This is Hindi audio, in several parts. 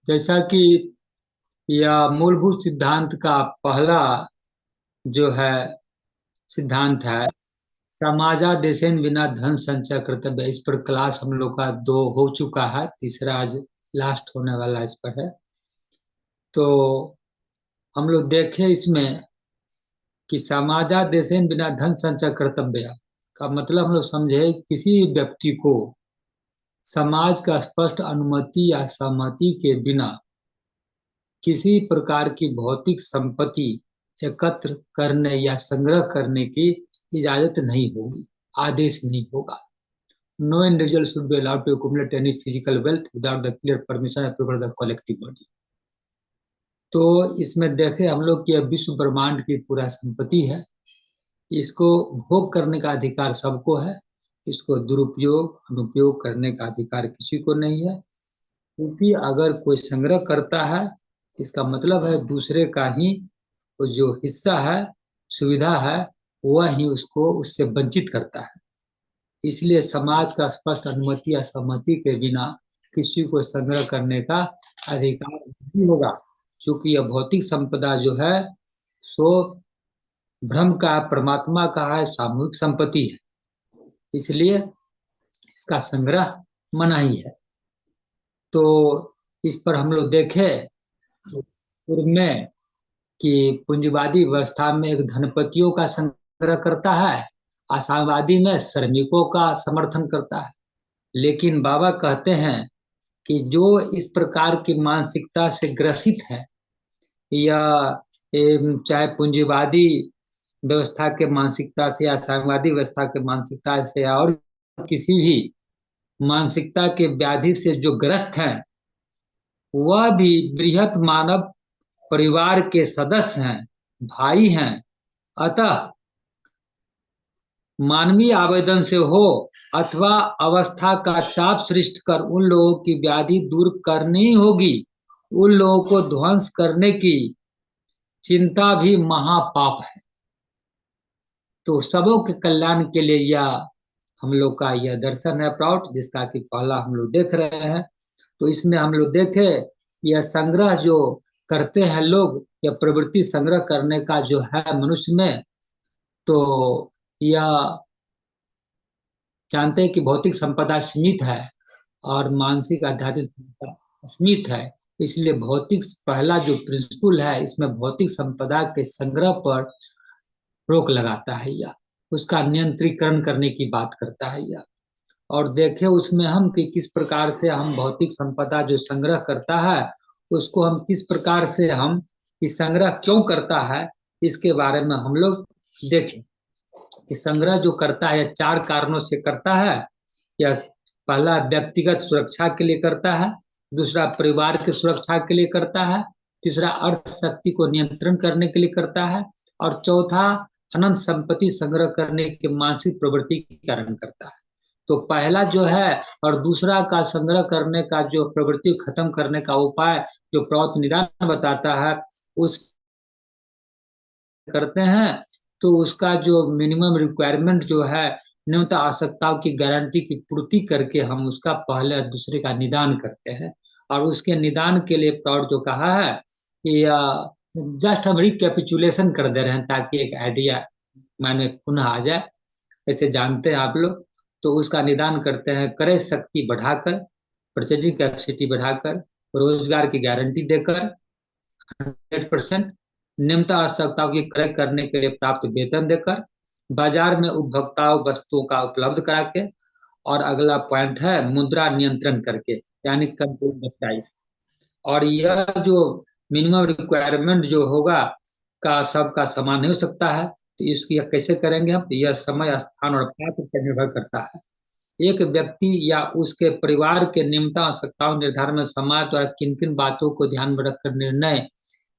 जैसा कि यह मूलभूत सिद्धांत का पहला जो है सिद्धांत है, समाजादेशेन बिना धन संचय कर्तव्य। इस पर क्लास हम लोग का दो हो चुका है, तीसरा आज लास्ट होने वाला इस पर है। तो हम लोग देखें इसमें कि समाजादेशेन बिना धन संचय कर्तव्य का मतलब हम लोग समझे किसी व्यक्ति को समाज का स्पष्ट अनुमति या सहमति के बिना किसी प्रकार की भौतिक संपत्ति एकत्र करने या संग्रह करने की इजाजत नहीं होगी, आदेश नहीं होगा। No individual should be allowed to accumulate any physical wealth without the clear permission and approval of the collective body। तो इसमें देखें हम लोग कि यह विश्व ब्रह्मांड की पूरा संपत्ति है, इसको भोग करने का अधिकार सबको है, इसको दुरुपयोग अनुपयोग करने का अधिकार किसी को नहीं है। क्योंकि अगर कोई संग्रह करता है, इसका मतलब है दूसरे का ही वो जो हिस्सा है, सुविधा है, वह ही उसको उससे वंचित करता है। इसलिए समाज का स्पष्ट अनुमति या सहमति के बिना किसी को संग्रह करने का अधिकार नहीं होगा, क्योंकि यह भौतिक संपदा जो है सो ब्रह्म का, परमात्मा का है, सामूहिक संपत्ति है। इसलिए इसका संग्रह मनाही है। तो इस पर हम लोग देखें पूर्व में कि पूंजीवादी व्यवस्था में एक धनपतियों का संग्रह करता है, आशावादी में श्रमिकों का समर्थन करता है। लेकिन बाबा कहते हैं कि जो इस प्रकार की मानसिकता से ग्रसित है, या चाहे पूंजीवादी व्यवस्था के मानसिकता से या साम्यवादी व्यवस्था के मानसिकता से या और किसी भी मानसिकता के व्याधि से जो ग्रस्त हैं, वह भी बृहत मानव परिवार के सदस्य हैं, भाई हैं। अतः मानवीय आवेदन से हो अथवा अवस्था का चाप सृष्टि कर उन लोगों की व्याधि दूर करनी होगी। उन लोगों को ध्वंस करने की चिंता भी महापाप है। तो सबों के कल्याण के लिए यह हम लोग का यह दर्शन है प्राउड, जिसका कि पहला हम लोग देख रहे हैं। तो इसमें हम लोग देखे यह संग्रह जो करते हैं लोग, यह प्रवृत्ति संग्रह करने का जो है मनुष्य में, तो यह जानते हैं कि भौतिक संपदा सीमित है और मानसिक आध्यात्मिक संपदा असीमित है। इसलिए भौतिक पहला जो प्रिंसिपल है, इसमें भौतिक संपदा के संग्रह पर रोक लगाता है, या उसका नियंत्रीकरण करने की बात करता है। या और देखे उसमें हम कि किस प्रकार से हम भौतिक संपदा जो संग्रह करता है उसको हम किस प्रकार से हम कि संग्रह क्यों करता है, इसके बारे में हम लोग देखें कि संग्रह जो करता है चार कारणों से करता है। यह पहला व्यक्तिगत सुरक्षा के लिए करता है, दूसरा परिवार की सुरक्षा के लिए करता है, तीसरा अर्थ शक्ति को नियंत्रण करने के लिए करता है, और चौथा अनंत संपत्ति संग्रह करने के मानसिक प्रवृत्ति के कारण करता है। तो पहला जो है और दूसरा का संग्रह करने का जो प्रवृत्ति खत्म करने का उपाय जो प्रौत निदान बताता है, उस करते हैं तो उसका जो मिनिमम रिक्वायरमेंट जो है, न्यूनतम आवश्यकताओं की गारंटी की पूर्ति करके हम उसका पहले दूसरे का निदान करते हैं। और उसके निदान के लिए प्रौढ़ जो कहा है कि जस्ट हम रिकैपिचुलेशन कर दे रहे हैं ताकि एक आइडिया माने पुनः आ जाए। ऐसे जानते हैं आप लोग। तो उसका निदान करते हैं क्रय शक्ति बढ़ाकर, परचेजिंग कैपेसिटी बढ़ाकर, रोजगार की गारंटी देकर, 100% निम्नता आवश्यकताओं की क्रय करने के लिए प्राप्त वेतन देकर, बाजार में उपभोक्ताओं वस्तुओं का उपलब्ध करा के, और अगला पॉइंट है मुद्रा नियंत्रण करके, यानी कंट्रोल द प्राइस। और यह जो मिनिमम रिक्वायरमेंट जो होगा का सबका समान नहीं हो सकता है, तो इसकी कैसे करेंगे हम, तो यह समय स्थान और पात्र पर निर्भर करता है। एक व्यक्ति या उसके परिवार के निम्नतम आवश्यकताओं निर्धारण में समाज द्वारा किन किन बातों को ध्यान में रखकर निर्णय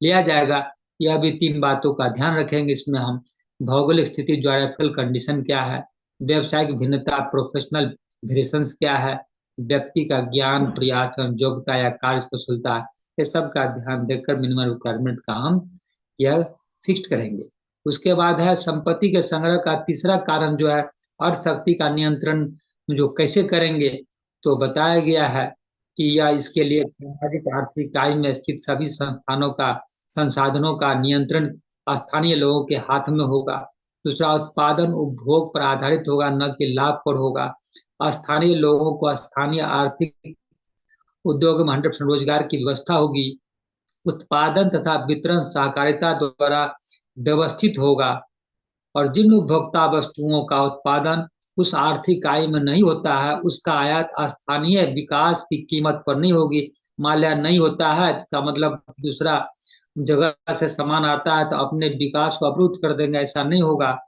लिया जाएगा, यह भी तीन बातों का ध्यान रखेंगे इसमें हम। भौगोलिक स्थिति, ज्योग्राफिकल कंडीशन क्या है, व्यवसायिक भिन्नता, प्रोफेशनल वेरिएशंस क्या है, व्यक्ति का ज्ञान प्रयास एवं योग्यता या कार्य कुशलता, ये सब का ध्यान देकर मिनिमम रिक्वायरमेंट का हम यह फिक्स करेंगे। उसके बाद है संपत्ति के संग्रह का तीसरा कारण जो है अर्थ शक्ति का नियंत्रण जो कैसे करेंगे, तो बताया गया है कि यह इसके लिए सामाजिक आर्थिक इकाई में स्थित सभी संस्थानों का संसाधनों का नियंत्रण स्थानीय लोगों के हाथ में होगा। दूसरा, उत्पादन उपभोग पर आधारित होगा, न कि लाभ पर होगा। स्थानीय लोगों को स्थानीय आर्थिक उद्योग में 100% रोजगार की व्यवस्था होगी। उत्पादन तथा वितरण सहकारिता द्वारा व्यवस्थित होगा। और जिन उपभोक्ता वस्तुओं का उत्पादन उस आर्थिक इकाई में नहीं होता है, उसका आयात स्थानीय विकास की कीमत पर नहीं होगी। मान लिया नहीं होता है, इसका मतलब दूसरा जगह से सामान आता है तो अपने विकास को अवरुद्ध कर देंगे, ऐसा नहीं होगा।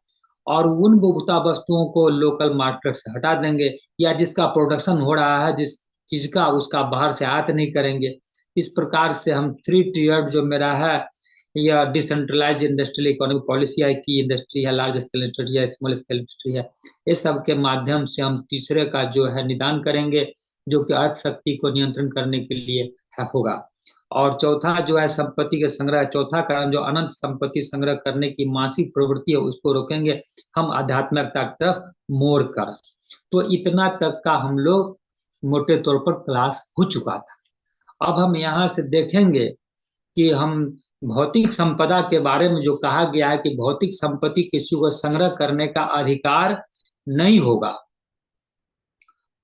और उन उपभोक्ता वस्तुओं को लोकल मार्केट से हटा देंगे, या जिसका प्रोडक्शन हो रहा है जिस चीज का, उसका बाहर से आयात नहीं करेंगे। इस प्रकार से हम 3 टीयर जो मेरा है, या डिसेंट्रलाइज इंडस्ट्रियल इकोनॉमिक पॉलिसी है, की इंडस्ट्री है, लार्ज स्केल इंडस्ट्री है, स्मॉल स्केल इंडस्ट्री है, इस सब के माध्यम से हम तीसरे का जो है निदान करेंगे, जो कि अर्थ शक्ति को नियंत्रण करने के लिए होगा। और चौथा जो है संपत्ति के संग्रह, चौथा कारण जो अनंत संपत्ति संग्रह करने की मानसिक प्रवृत्ति है, उसको रोकेंगे हम आध्यात्मिकता की तरफ मोड़ कर। तो इतना तक का हम लोग मोटे तौर पर क्लास हो चुका था। अब हम यहाँ से देखेंगे कि हम भौतिक संपदा के बारे में जो कहा गया है कि भौतिक संपत्ति किसी को संग्रह करने का अधिकार नहीं होगा,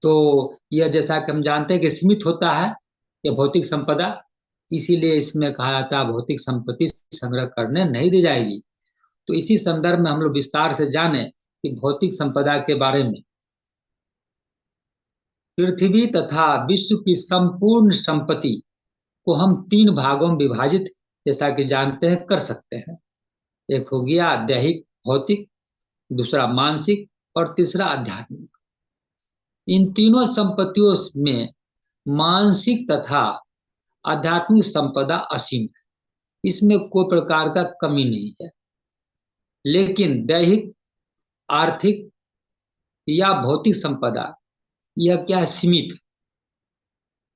तो यह जैसा कि हम जानते हैं कि सीमित होता है यह भौतिक संपदा, इसीलिए इसमें कहा जाता है भौतिक संपत्ति संग्रह करने नहीं दी जाएगी। तो इसी संदर्भ में हम लोग विस्तार से जाने कि भौतिक संपदा के बारे में। पृथ्वी तथा विश्व की संपूर्ण संपत्ति को हम 3 भागों में विभाजित, जैसा कि जानते हैं, कर सकते हैं। एक हो गया दैहिक भौतिक, दूसरा मानसिक, और तीसरा आध्यात्मिक। इन तीनों संपत्तियों में मानसिक तथा आध्यात्मिक संपदा असीम है, इसमें कोई प्रकार का कमी नहीं है। लेकिन दैहिक, आर्थिक या भौतिक संपदा यह क्या है, सीमित,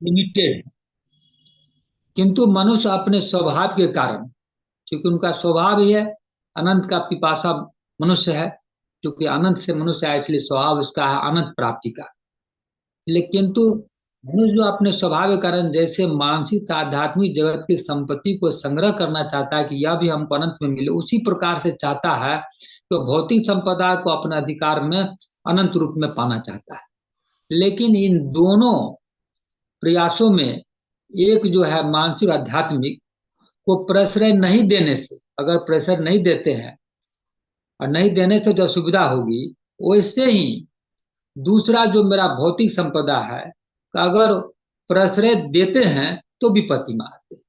लिमिटेड। किंतु मनुष्य अपने स्वभाव के कारण, क्योंकि उनका स्वभाव ही है, अनंत का पिपासा मनुष्य है, क्योंकि अनंत से मनुष्य है इसलिए स्वभाव उसका है अनंत प्राप्ति का। लेकिन तो मनुष्य जो अपने स्वभाव के कारण जैसे मानसिक आध्यात्मिक जगत की संपत्ति को संग्रह करना चाहता है कि यह भी हमको अनंत में मिले, उसी प्रकार से चाहता है तो भौतिक संपदा को अपने अधिकार में अनंत रूप में पाना चाहता है। लेकिन इन दोनों प्रयासों में एक जो है मानसिक आध्यात्मिक को प्रश्रय नहीं देने से, अगर प्रेशर नहीं देते हैं और नहीं देने से जो सुविधा होगी, वैसे ही दूसरा जो मेरा भौतिक संपदा है, अगर प्रश्रय देते हैं तो विपत्ति में आते हैं।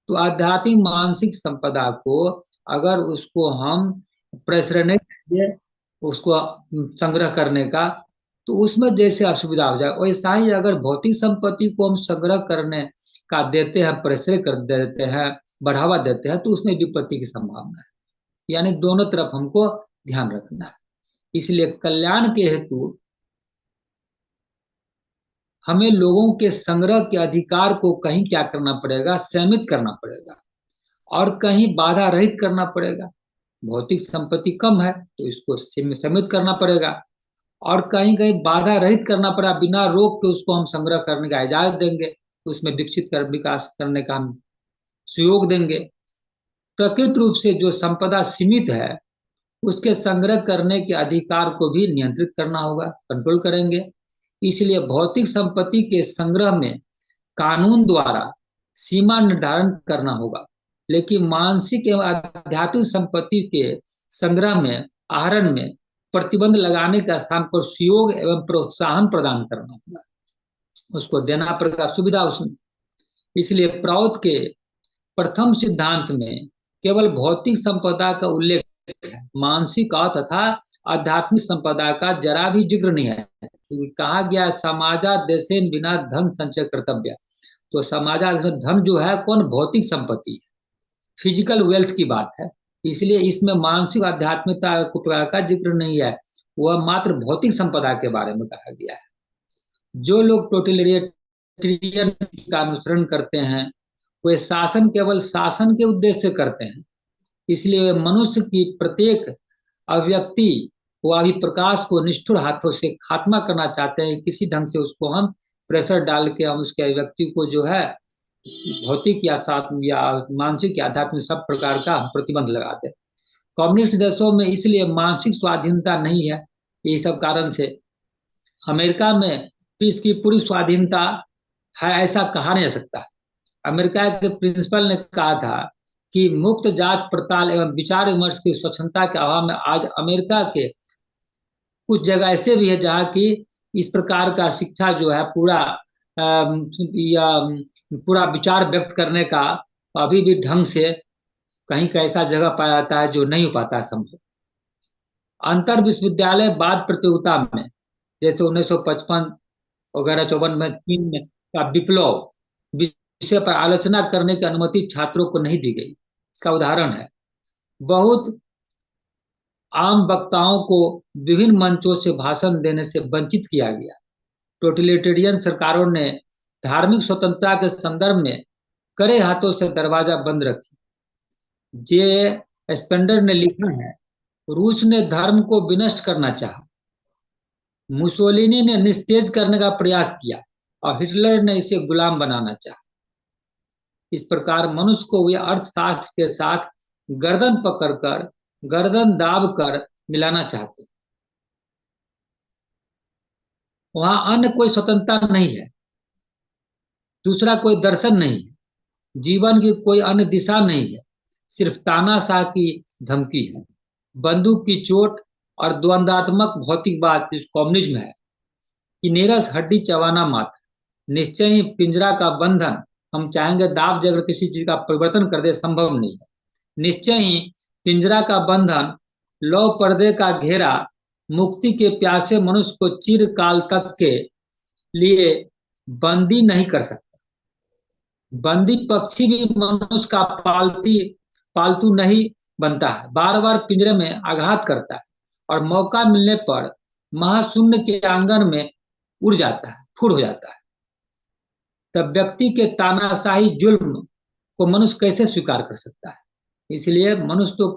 तो आध्यात्मिक मानसिक संपदा को अगर उसको हम प्रश्रय नहीं देंगे उसको संग्रह करने का, तो उसमें जैसे असुविधा हो जाए, वैसा ही अगर भौतिक संपत्ति को हम संग्रह करने का देते हैं, प्रश्रय कर देते हैं, बढ़ावा देते हैं, तो उसमें विपत्ति की संभावना है। यानी दोनों तरफ हमको ध्यान रखना है। इसलिए कल्याण के हेतु हमें लोगों के संग्रह के अधिकार को कहीं क्या करना पड़ेगा, सीमित करना पड़ेगा, और कहीं बाधा रहित करना पड़ेगा। भौतिक संपत्ति कम है तो इसको सीमित करना पड़ेगा, और कहीं कहीं बाधा रहित करना पड़ा, बिना रोक के उसको हम संग्रह करने का इजाजत देंगे, उसमें विकसित कर विकास करने का हम सहयोग देंगे। प्रकृति रूप से जो संपदा सीमित है उसके संग्रह करने के अधिकार को भी नियंत्रित करना होगा, कंट्रोल करेंगे। इसलिए भौतिक संपत्ति के संग्रह में कानून द्वारा सीमा निर्धारण करना होगा, लेकिन मानसिक एवं आध्यात्मिक संपत्ति के संग्रह में, आहरण में प्रतिबंध लगाने के स्थान पर सहयोग एवं प्रोत्साहन प्रदान करना होगा, उसको देना पड़ेगा सुविधा उसमें। इसलिए प्रौथ के प्रथम सिद्धांत में केवल भौतिक संपदा का उल्लेख है, मानसिक तथा आध्यात्मिक संपदा का जरा भी जिक्र नहीं है। कहा गया समाजा देशेन बिना धन संचय कर्तव्य, तो समाजा धन जो है कौन, भौतिक संपत्ति, फिजिकल वेल्थ की बात है। इसलिए इसमें मानसिक आध्यात्मिकता का जिक्र नहीं है, वह मात्र भौतिक संपदा के बारे में कहा गया है। जो लोग टोटलिटेरियन का अनुसरण करते हैं वे शासन केवल शासन के उद्देश्य से करते हैं। इसलिए मनुष्य की प्रत्येक अभिव्यक्ति व अभिप्रकाश को निष्ठुर हाथों से खात्मा करना चाहते हैं, किसी ढंग से उसको हम प्रेशर डाल के हम उसके व्यक्ति को जो है भौतिक या या मानसिक या आध्यात्मिक सब प्रकार का हम प्रतिबंध लगाते हैं। कम्युनिस्ट देशों में इसलिए मानसिक स्वाधीनता नहीं है, यही सब कारण से। अमेरिका में इसकी पूरी स्वाधीनता है ऐसा कहा नहीं जा सकता। अमेरिका के प्रिंसिपल ने कहा था कि मुक्त जांच पड़ताल एवं विचार विमर्श की स्वच्छता के अभाव में आज अमेरिका के कुछ जगह ऐसे भी है जहाँ की इस प्रकार का शिक्षा जो है पूरा या पूरा विचार व्यक्त करने का अभी भी ढंग से कहीं का ऐसा जगह पाया जाता है जो नहीं हो पाता है संभव। अंतर विश्वविद्यालय बाद प्रतियोगिता में जैसे 1955 वगैरह 54 में चीन में का विप्लव विषय पर आलोचना करने की अनुमति छात्रों को नहीं दी गई। इसका उदाहरण है, बहुत आम वक्ताओं को विभिन्न मंचों से भाषण देने से वंचित किया गया। टोटलिटेरियन सरकारों ने धार्मिक स्वतंत्रता के संदर्भ में कड़े हाथों से दरवाजा बंद रखी। जे स्पेंडर ने लिखा है, रूस ने धर्म को विनष्ट करना चाहा, मुसोलिनी ने निस्तेज करने का प्रयास किया और हिटलर ने इसे गुलाम बनाना चाहा। इस प्रकार मनुष्य को वे अर्थशास्त्र के साथ गर्दन पकड़कर गर्दन दाब कर मिलाना चाहते। वहां अन्य कोई स्वतंत्रता नहीं है, दूसरा कोई दर्शन नहीं है, जीवन की कोई अन्य दिशा नहीं है, सिर्फ तानाशाह की धमकी है, बंदूक की चोट और द्वंद्वात्मक भौतिकवाद जिस कम्युनिज्म है कि नीरस हड्डी चबाना मात्र, निश्चय ही पिंजरा का बंधन हम चाहेंगे दाब जगह किसी चीज का परिवर्तन कर दे संभव नहीं है। निश्चय ही पिंजरा का बंधन लौ पर्दे का घेरा मुक्ति के प्यासे मनुष्य को चिरकाल तक के लिए बंदी नहीं कर सकता। बंदी पक्षी भी मनुष्य का पालतू नहीं बनता है, बार बार पिंजरे में आघात करता है और मौका मिलने पर महाशून्य के आंगन में उड़ जाता है, फुर हो जाता है। तब व्यक्ति के तानाशाही जुल्म को मनुष्य कैसे स्वीकार कर सकता है? इसलिए मनुष्य तो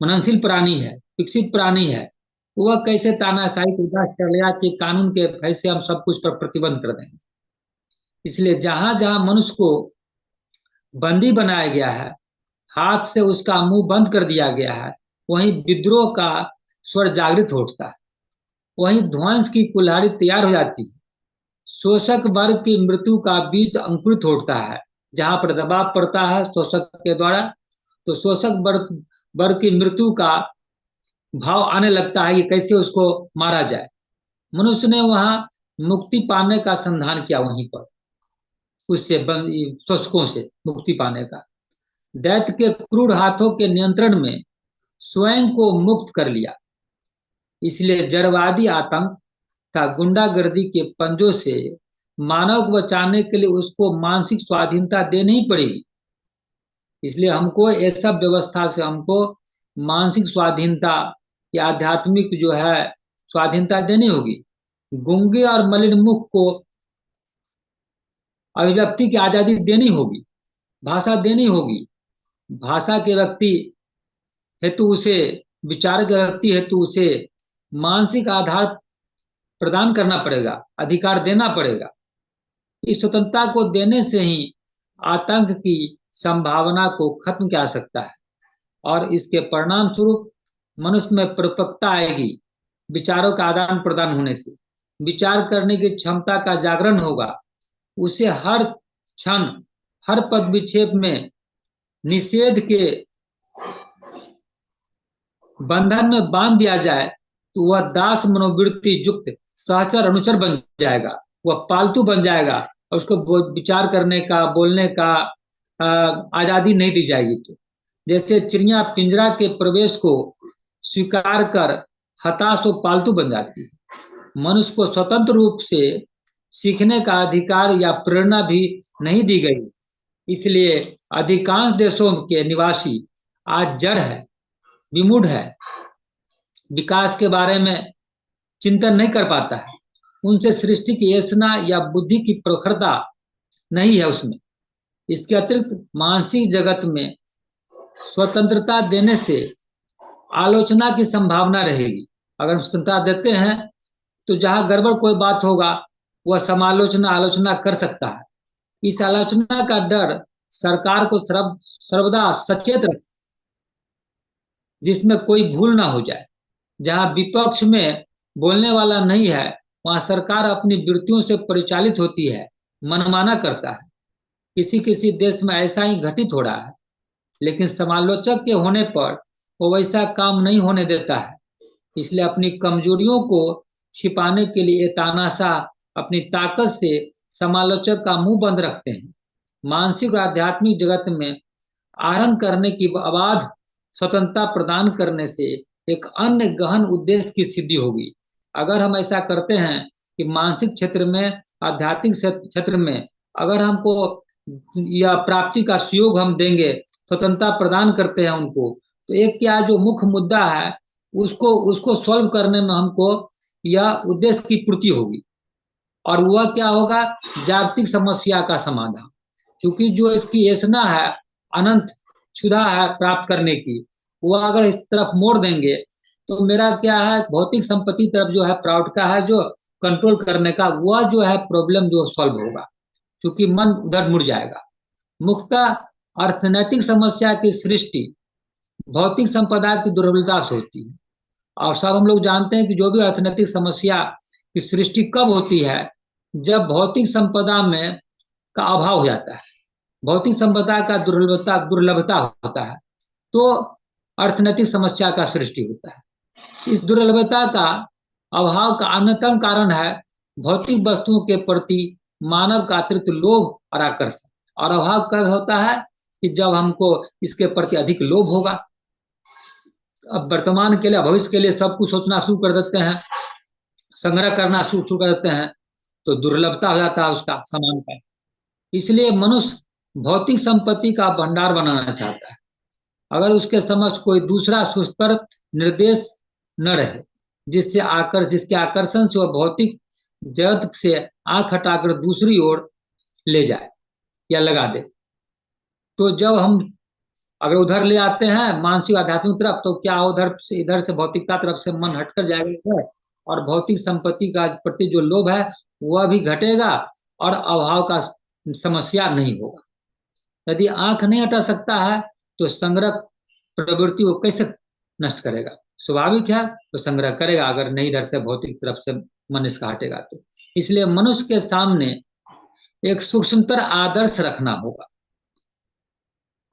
मननशील प्राणी है, विकसित प्राणी है, वह कैसे तानाशाही को बर्दाश्त कर लिया कि कानून के फैसले हम सब कुछ पर प्रतिबंध कर देंगे। इसलिए जहां जहां मनुष्य को बंदी बनाया गया है, हाथ से उसका मुंह बंद कर दिया गया है, वहीं विद्रोह का स्वर जागृत होता है, वहीं ध्वंस की कुल्हाड़ी तैयार हो जाती है। शोषक वर्ग की मृत्यु का बीज अंकुरित होता है। जहां पर दबाव पड़ता है शोषक के द्वारा, तो शोषक वर्ग की मृत्यु का भाव आने लगता है कि कैसे उसको मारा जाए। मनुष्य ने वहां मुक्ति पाने का संधान किया, वहीं पर उससे शोषकों से मुक्ति पाने का, दैत्य के क्रूर हाथों के नियंत्रण में स्वयं को मुक्त कर लिया। इसलिए जड़वादी आतंक का गुंडागर्दी के पंजों से मानव को बचाने के लिए उसको मानसिक स्वाधीनता देनी ही पड़ेगी। इसलिए हमको ऐसा व्यवस्था से हमको मानसिक स्वाधीनता या आध्यात्मिक जो है स्वाधीनता देनी होगी। गूंगे और मलिन मुख को अभिव्यक्ति की आजादी देनी होगी, भाषा देनी होगी। भाषा के व्यक्ति हेतु उसे, विचार के व्यक्ति हेतु उसे मानसिक आधार प्रदान करना पड़ेगा, अधिकार देना पड़ेगा। इस स्वतंत्रता को देने से ही आतंक की संभावना को खत्म किया जा सकता है और इसके परिणाम स्वरूप मनुष्य में परिपक्वता आएगी। विचारों का आदान प्रदान होने से विचार करने की क्षमता का जागरण होगा। उसे हर क्षण हर पद विक्षेप में निषेध के बंधन में बांध दिया जाए तो वह दास मनोवृत्ति युक्त सहचर अनुचर बन जाएगा, वह पालतू बन जाएगा और उसको विचार करने का, बोलने का आजादी नहीं दी जाएगी। तो जैसे चिड़िया पिंजरा के प्रवेश को स्वीकार कर हताश और पालतू बन जाती है। मनुष्य को स्वतंत्र रूप से सीखने का अधिकार या प्रेरणा भी नहीं दी गई। इसलिए अधिकांश देशों के निवासी आज जड़ है, विमूढ़ है, विकास के बारे में चिंतन नहीं कर पाता है। उनसे सृष्टि की येषणा या बुद्धि की प्रखरता नहीं है उसमें। इसके अतिरिक्त मानसिक जगत में स्वतंत्रता देने से आलोचना की संभावना रहेगी। अगर हम स्वतंत्रता देते हैं तो जहां गड़बड़ कोई बात होगा वह समालोचना आलोचना कर सकता है। इस आलोचना का डर सरकार को सर्वदा सचेत रख, जिसमें कोई भूल ना हो जाए। जहां विपक्ष में बोलने वाला नहीं है, वहां सरकार अपनी वृत्तियों से परिचालित होती है, मनमाना करता है। किसी किसी देश में ऐसा ही घटित हो रहा है, लेकिन समालोचक के होने पर वो वैसा काम नहीं होने देता है। इसलिए अपनी कमजोरियों को छिपाने के लिए तानाशाह अपनी ताकत से समालोचक का मुंह बंद रखते हैं। मानसिक और आध्यात्मिक जगत में आहरण करने की अबाध स्वतंत्रता प्रदान करने से एक अन्य गहन उद्देश्य की सिद्धि होगी। अगर हम ऐसा करते हैं कि मानसिक क्षेत्र में, आध्यात्मिक क्षेत्र में अगर हमको या प्राप्ति का सहयोग हम देंगे, स्वतंत्रता प्रदान करते हैं उनको, तो एक क्या जो मुख्य मुद्दा है उसको उसको सॉल्व करने में हमको यह उद्देश्य की पूर्ति होगी। और वह क्या होगा? जागतिक समस्या का समाधान। क्योंकि जो इसकी ऐसना है, अनंत क्षुधा है प्राप्त करने की, वह अगर इस तरफ मोड़ देंगे तो मेरा क्या है, भौतिक संपत्ति तरफ जो है प्राउड का है जो कंट्रोल करने का, वह जो है प्रॉब्लम जो सॉल्व होगा, क्योंकि मन उधर मुड़ जाएगा। मुख्यतः अर्थनैतिक समस्या की सृष्टि भौतिक संपदा की दुर्बलता से होती है। और सब हम लोग जानते हैं कि जो भी अर्थनैतिक समस्या की सृष्टि कब होती है, जब भौतिक संपदा में का अभाव हो जाता है, भौतिक संपदा का दुर्लभता होता है, तो अर्थनैतिक समस्या का सृष्टि होता है। इस दुर्लभता का अभाव का अन्यतम कारण है भौतिक वस्तुओं के प्रति मानव का अतिरिक्त लोभ और आकर्षण। और अभाव कब होता है? कि जब हमको इसके प्रति अधिक लोभ होगा। अब वर्तमान के लिए, भविष्य के लिए सब कुछ सोचना शुरू कर देते हैं, संग्रह करना शुरू कर देते हैं, तो दुर्लभता हो जाता है उसका सामान का। इसलिए मनुष्य भौतिक संपत्ति का भंडार बनाना चाहता है। अगर उसके समक्ष कोई दूसरा सुस्पर निर्देश न रहे जिसके आकर्षण से वह भौतिक जगत से आंख हटाकर दूसरी ओर ले जाए या लगा दे, तो जब हम अगर उधर ले आते हैं मानसिक आध्यात्मिक तरफ, तो क्या उधर से इधर से भौतिकता तरफ से मन हटकर जाएगा और भौतिक संपत्ति का प्रति जो लोभ है वह भी घटेगा और अभाव का समस्या नहीं होगा। यदि आंख नहीं हटा सकता है तो संग्रह प्रवृत्ति को कैसे नष्ट करेगा? स्वाभाविक है तो संग्रह करेगा, अगर नहीं इधर से भौतिक तरफ से मन इसका हटेगा तो। इसलिए मनुष्य के सामने एक सूक्ष्मतर आदर्श रखना होगा।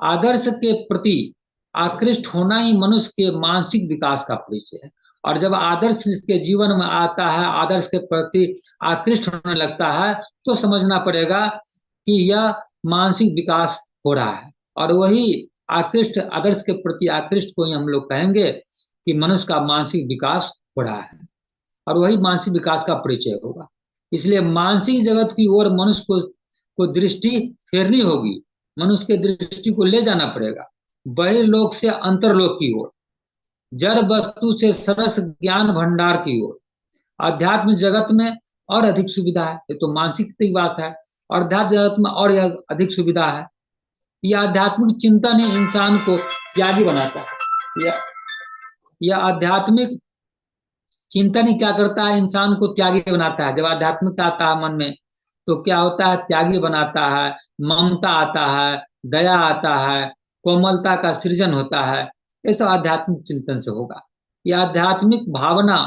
आदर्श के प्रति आकृष्ट होना ही मनुष्य के मानसिक विकास का परिचय है। और जब आदर्श इसके जीवन में आता है, आदर्श के प्रति आकृष्ट होने लगता है, तो समझना पड़ेगा कि यह मानसिक विकास हो रहा है। और वही आकृष्ट, आदर्श के प्रति आकृष्ट को ही हम लोग कहेंगे कि मनुष्य का मानसिक विकास हो रहा है, और वही मानसिक विकास का परिचय होगा। इसलिए मानसिक जगत की ओर मनुष्य को दृष्टि फेरनी होगी, मनुष्य के दृष्टि को ले जाना पड़ेगा बहिर्लोक से अंतरलोक की ओर, जड़ वस्तु से सरस ज्ञान भंडार की ओर। अध्यात्म जगत में और अधिक सुविधा है, ये तो मानसिक की बात है, और अध्यात्म जगत में और अधिक सुविधा है। यह आध्यात्मिक चिंतन ही इंसान को त्यागी बनाता है। यह आध्यात्मिक चिंतन ही क्या करता है, इंसान को त्यागी बनाता है। जब आध्यात्मिकता आता है मन में तो क्या होता है, त्यागी बनाता है, ममता आता है, दया आता है, कोमलता का सृजन होता है। ये सब आध्यात्मिक चिंतन से होगा। यह आध्यात्मिक भावना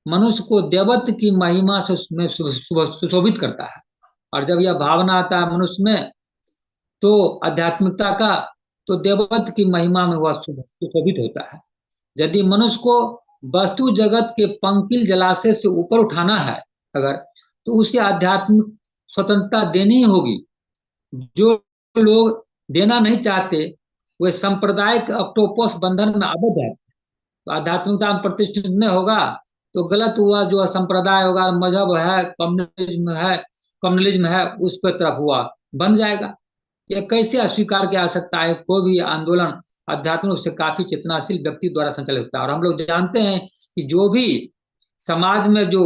मनुष्य को देवत्व की महिमा से सुशोभित करता है। और जब यह भावना आता है मनुष्य में तो आध्यात्मिकता का, तो देवत्व की महिमा में वह सुशोभित होता है। यदि मनुष्य को वस्तु जगत के पंकिल जलाशय से ऊपर उठाना है अगर, तो उसे आध्यात्मिक स्वतंत्रता देनी ही होगी। जो लोग देना नहीं चाहते वे सांप्रदायिक ऑक्टोपस बंधन में आबद्ध है। तो आध्यात्मिकता में प्रतिष्ठित नहीं होगा तो गलत हुआ, जो संप्रदाय होगा, मजहब है, कम्युनलिज्म है, उस पर तरफ हुआ बन जाएगा। यह कैसे अस्वीकार किया जा सकता है? कोई भी आंदोलन आध्यात्मिक रूप से काफी चेतनाशील व्यक्ति द्वारा संचालित होता है। और हम लोग जानते हैं कि जो भी समाज में जो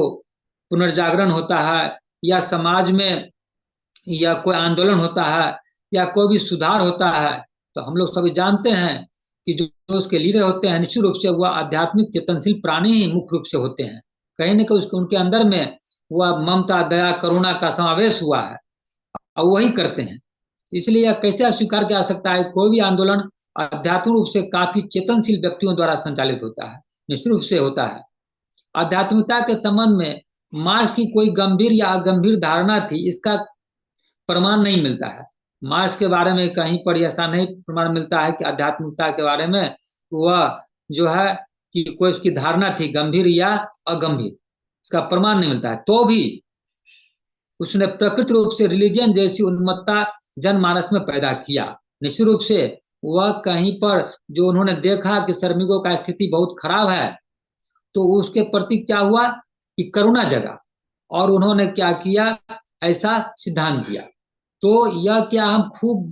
पुनर्जागरण होता है, या समाज में या कोई आंदोलन होता है, या कोई भी सुधार होता है, तो हम लोग सभी जानते हैं कि जो उसके लीडर होते हैं निश्चित रूप से वह आध्यात्मिक चेतनशील प्राणी ही मुख्य रूप से होते हैं। कहीं न कहीं उनके अंदर में वह ममता दया करुणा का समावेश हुआ है और वही करते हैं। इसलिए यह कैसे अस्वीकार किया जा सकता है? कोई भी आंदोलन आध्यात्मिक रूप से काफी चेतनशील व्यक्तियों द्वारा संचालित होता है, निश्चित रूप से होता है। आध्यात्मिकता के संबंध में मार्क्स की कोई गंभीर या अगंभीर धारणा थी, इसका प्रमाण नहीं मिलता है। मार्क्स के बारे में कहीं पर ऐसा नहीं प्रमाण मिलता है कि आध्यात्मिकता के बारे में वह जो है कि कोई उसकी धारणा थी गंभीर या अगंभीर, इसका प्रमाण नहीं मिलता है। तो भी उसने प्रकृति रूप से रिलीजन जैसी उन्मत्तता जनमानस में पैदा किया। निश्चित रूप से वह कहीं पर जो उन्होंने देखा कि श्रमिकों का स्थिति बहुत खराब है, तो उसके प्रति क्या हुआ कि करुणा जगा और उन्होंने क्या किया, ऐसा सिद्धांत दिया। तो यह क्या, हम खूब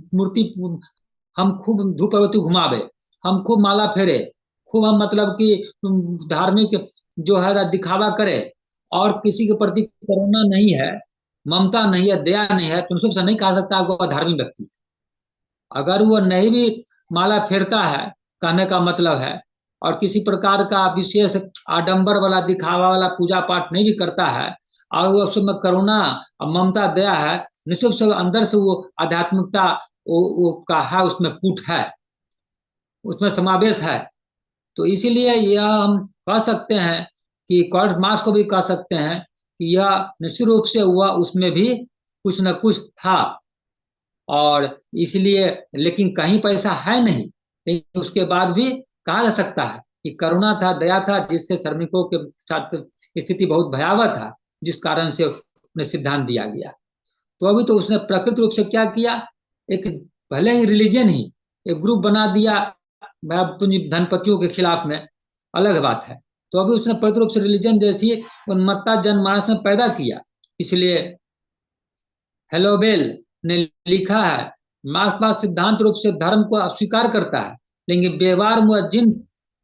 धूप अगरबत्ती घुमावे, हम खूब माला फेरे, खूब हम मतलब कि धार्मिक जो है दिखावा करे और किसी के प्रति करुणा नहीं है, ममता नहीं है, दया नहीं है, तो उनसे नहीं कहा सकता वो धार्मिक व्यक्ति है। अगर वो नहीं भी माला फेरता है, कहने का मतलब है, और किसी प्रकार का विशेष आडंबर वाला दिखावा वाला पूजा पाठ नहीं भी करता है, और वो उसमें करुणा और ममता दया है, निश्चित से अंदर से वो आध्यात्मिकता वो का है, उसमें पुट है, उसमें समावेश है। तो इसीलिए यह हम कह सकते हैं कि कार्ल मार्क्स को भी कह सकते हैं कि यह निश्चित रूप से हुआ, उसमें भी कुछ न कुछ था। और इसलिए लेकिन कहीं पर ऐसा है नहीं, लेकिन उसके बाद भी कहा जा सकता है कि करुणा था, दया था, जिससे श्रमिकों के साथ स्थिति बहुत भयावह था, जिस कारण से उन्हें सिद्धांत दिया गया। तो अभी तो उसने प्रकृति रूप से क्या किया, एक भले ही रिलीजन ही एक ग्रुप बना दिया धनपतियों के खिलाफ में, अलग बात है। तो अभी उसने प्रकृति रूप से रिलीजन जैसी उन्मत्ता जनमानस में पैदा किया। इसलिए हेलोबेल ने लिखा है, मार्क्सवाद सिद्धांत रूप से धर्म को अस्वीकार करता है, लेकिन व्यवहार में जिन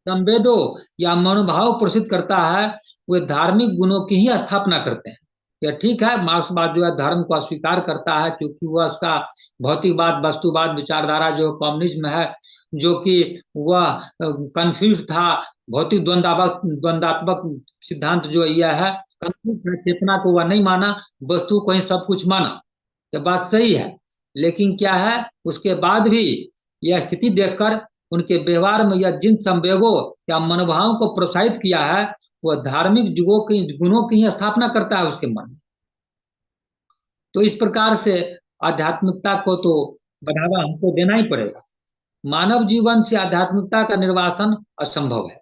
संवेदों या मनोभाव प्रसिद्ध करता है वे धार्मिक गुणों की ही स्थापना करते हैं। यह ठीक है, मार्क्सवाद जो है धर्म को अस्वीकार करता है, क्योंकि वह उसका भौतिकवाद वस्तुवाद विचारधारा जो कम्युनिज्म है, जो कि वह कंफ्यूज था, भौतिक द्वंदात्मक सिद्धांत जो यह है, चेतना को वह नहीं माना, वस्तु को ही सब कुछ माना। ये बात सही है, लेकिन क्या है, उसके बाद भी यह स्थिति देखकर उनके व्यवहार में यह जिन संवेगों या मनोभावों को प्रोत्साहित किया है, वह धार्मिक जुगों की गुणों की ही स्थापना करता है उसके मन में। तो इस प्रकार से आध्यात्मिकता को तो बढ़ावा हमको देना ही पड़ेगा। मानव जीवन से आध्यात्मिकता का निर्वासन असंभव है।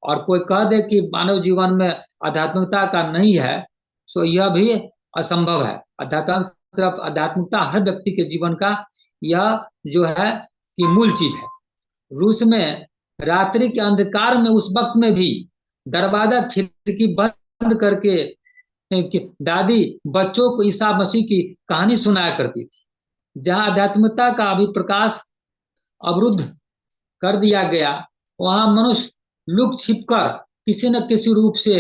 और कोई कह दे कि मानव जीवन में आध्यात्मिकता का नहीं है, तो यह भी असंभव है। आध्यात्मिकता हर व्यक्ति के जीवन का यह जो है कि मूल चीज है। रूस में रात्रि के अंधकार में उस वक्त में भी दरवाजा खिड़की बंद करके दादी बच्चों को ईसा मसीह की कहानी सुनाया करती थी। जहां आध्यात्मिकता का अभिप्रकाश अवरुद्ध कर दिया गया, वहां मनुष्य लुक छिप कर किसी न किसी रूप से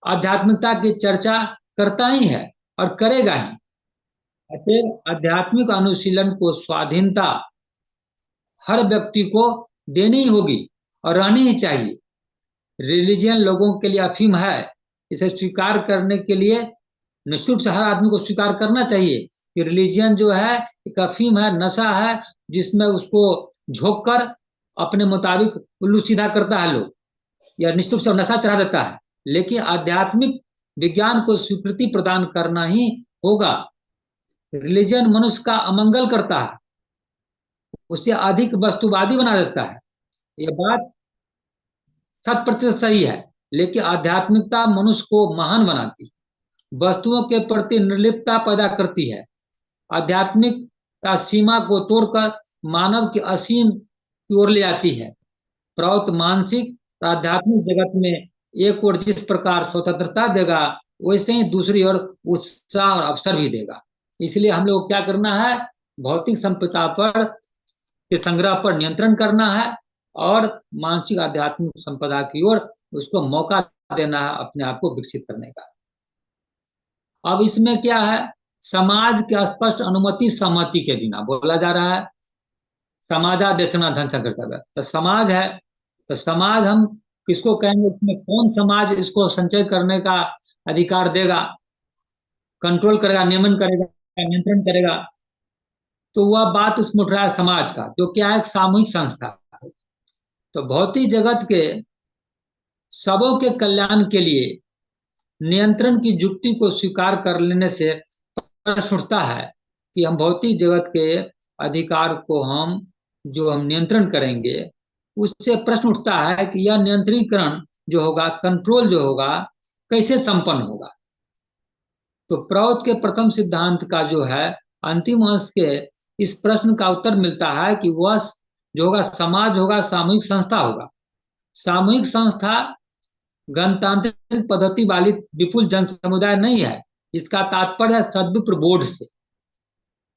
आध्यात्मिकता की चर्चा करता ही है और करेगा ही। अतः आध्यात्मिक अनुशीलन को स्वाधीनता हर व्यक्ति को देनी ही होगी और रहनी ही चाहिए। रिलीजियन लोगों के लिए अफीम है, इसे स्वीकार करने के लिए निश्चित रूप से हर आदमी को स्वीकार करना चाहिए कि रिलीजियन जो है एक अफीम है, नशा है, जिसमें उसको झोंक कर अपने मुताबिक उल्लू सीधा करता है लोग, या निश्चित रूप से नशा चढ़ा देता है। लेकिन आध्यात्मिक विज्ञान को स्वीकृति प्रदान करना ही होगा। रिलीजन मनुष्य का अमंगल करता है, उसे अधिक वस्तुवादी बना देता है, यह बात 100% सही है। लेकिन आध्यात्मिकता मनुष्य को महान बनाती है, वस्तुओं के प्रति निर्लिप्तता पैदा करती है। आध्यात्मिक का सीमा को तोड़कर मानव की असीम की ओर ले आती है। प्रौत मानसिक और आध्यात्मिक जगत में एक ओर जिस प्रकार स्वतंत्रता देगा, वैसे ही दूसरी ओर उत्साह और अवसर भी देगा। इसलिए हम लोग क्या करना है, भौतिक संपदा पर के संग्रह पर नियंत्रण करना है और मानसिक आध्यात्मिक संपदा की ओर उसको मौका देना है अपने आप को विकसित करने का। अब इसमें क्या है, समाज के स्पष्ट अनुमति सहमति के बिना बोला जा रहा है, समाजादेशना धन संकर्तव्य। तो समाज है, तो समाज हम किसको कहेंगे, इसमें कौन समाज इसको संचय करने का अधिकार देगा? कंट्रोल करेगा, नियमन करेगा, नियंत्रण करेगा। तो वह बात उसमें उठ रहा है समाज का, जो क्या है, एक सामूहिक संस्था है। तो भौतिक जगत के सबों के कल्याण के लिए नियंत्रण की युक्ति को स्वीकार कर लेने से प्रश्न उठता है कि हम भौतिक जगत के अधिकार को हम जो हम नियंत्रण करेंगे, उससे प्रश्न उठता है कि यह नियंत्रीकरण जो होगा, कंट्रोल जो होगा, कैसे संपन्न होगा। तो प्रौत के प्रथम सिद्धांत का जो है अंतिम अंश के इस प्रश्न का उत्तर मिलता है कि वह जो होगा समाज होगा, सामूहिक संस्था होगा। सामूहिक संस्था गणतांत्रिक पद्धति वाली विपुल जन समुदाय नहीं है। इसका तात्पर्य है सद्विप्र बोर्ड से।